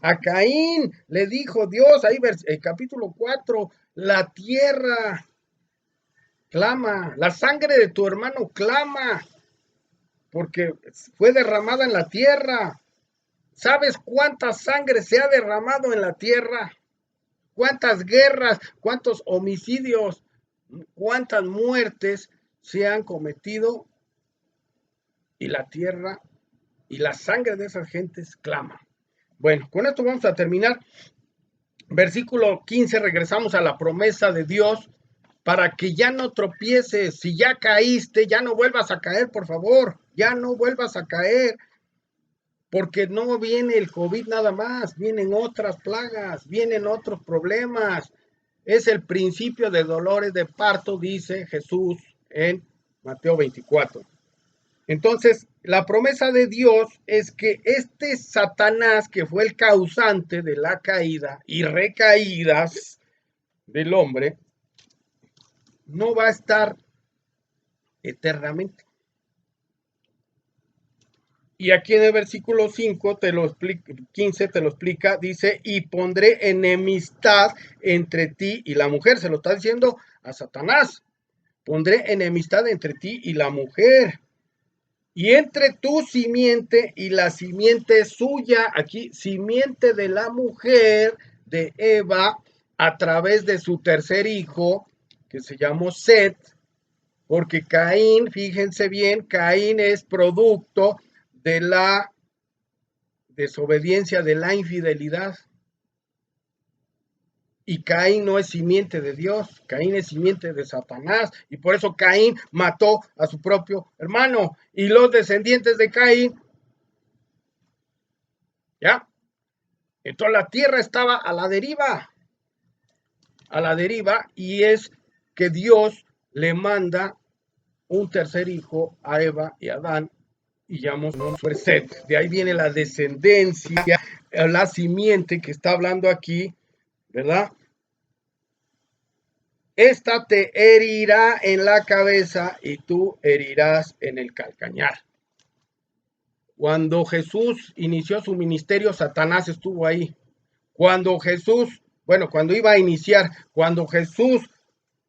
A Caín le dijo Dios, ahí capítulo 4, la tierra clama, la sangre de tu hermano clama, porque fue derramada en la tierra. ¿Sabes cuánta sangre se ha derramado en la tierra? ¿Cuántas guerras, cuántos homicidios, cuántas muertes se han cometido? Y la tierra y la sangre de esas gentes clama. Bueno, con esto vamos a terminar. Versículo 15, regresamos a la promesa de Dios para que ya no tropieces. Si ya caíste, ya no vuelvas a caer, por favor. Ya no vuelvas a caer. Porque no viene el COVID nada más, vienen otras plagas, vienen otros problemas. Es el principio de dolores de parto, dice Jesús en Mateo 24. Entonces, la promesa de Dios es que este Satanás, que fue el causante de la caída y recaídas del hombre, no va a estar eternamente. Y aquí en el versículo 5 te lo explica, 15 te lo explica, dice, y pondré enemistad entre ti y la mujer. Se lo está diciendo a Satanás. Pondré enemistad entre ti y la mujer. Y entre tu simiente y la simiente suya, aquí simiente de la mujer de Eva, a través de su tercer hijo, que se llamó Set, porque Caín, fíjense bien, Caín es producto de la desobediencia, de la infidelidad. Y Caín no es simiente de Dios, Caín es simiente de Satanás, y por eso Caín mató a su propio hermano. Y los descendientes de Caín, ¿ya? Entonces la tierra estaba a la deriva, y es que Dios le manda un tercer hijo a Eva y a Adán, y llamamos Set. De ahí viene la descendencia, la simiente que está hablando aquí, ¿verdad? Esta te herirá en la cabeza y tú herirás en el calcañar. Cuando Jesús inició su ministerio, Satanás estuvo ahí. Cuando iba a iniciar, cuando Jesús,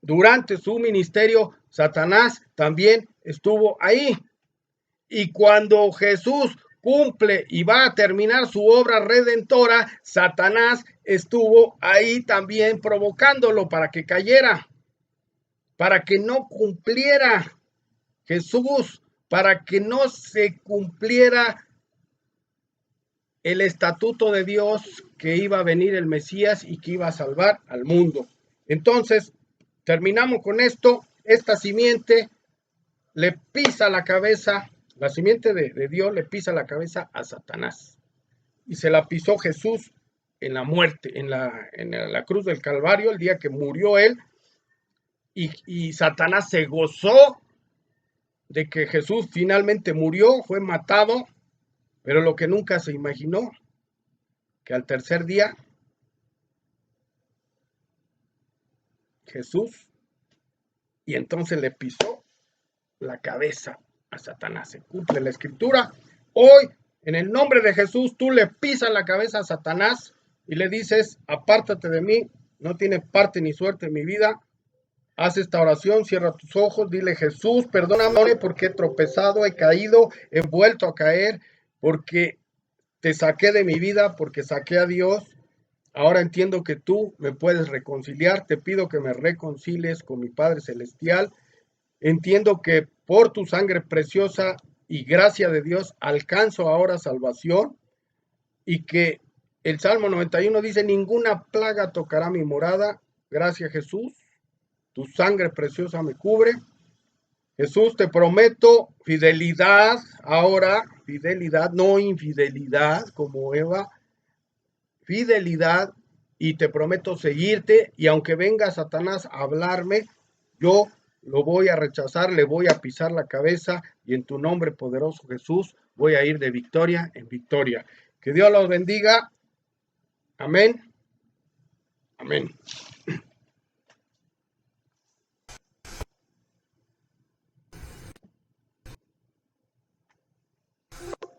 durante su ministerio, Satanás también estuvo ahí. Y cuando Jesús cumple y va a terminar su obra redentora, Satanás estuvo ahí también provocándolo para que cayera, para que no cumpliera Jesús, para que no se cumpliera el estatuto de Dios, que iba a venir el Mesías y que iba a salvar al mundo. Entonces, terminamos con esto. Esta simiente le pisa la cabeza, la simiente de Dios le pisa la cabeza a Satanás. Y se la pisó Jesús en la muerte, en la cruz del Calvario, el día que murió él. Y Satanás se gozó de que Jesús finalmente murió, fue matado, pero lo que nunca se imaginó, que al tercer día Jesús, y entonces le pisó la cabeza a Satanás. Se cumple la escritura. Hoy En el nombre de Jesús, tú le pisas la cabeza a Satanás y le dices, apártate de mí, no tiene parte ni suerte en mi vida. Haz esta oración, cierra tus ojos, dile, Jesús, perdóname porque he tropezado, he caído, he vuelto a caer, porque te saqué de mi vida, porque saqué a Dios. Ahora entiendo que tú me puedes reconciliar, te pido que me reconcilies con mi Padre Celestial. Entiendo que por tu sangre preciosa y gracia de Dios alcanzo ahora salvación, y que el Salmo 91 dice, ninguna plaga tocará mi morada. Gracias, Jesús, tu sangre preciosa me cubre. Jesús, te prometo fidelidad ahora, fidelidad, no infidelidad como Eva, fidelidad, y te prometo seguirte, y aunque venga Satanás a hablarme, yo lo voy a rechazar, le voy a pisar la cabeza, y en tu nombre poderoso, Jesús, voy a ir de victoria en victoria. Que Dios los bendiga. Amén. Amén.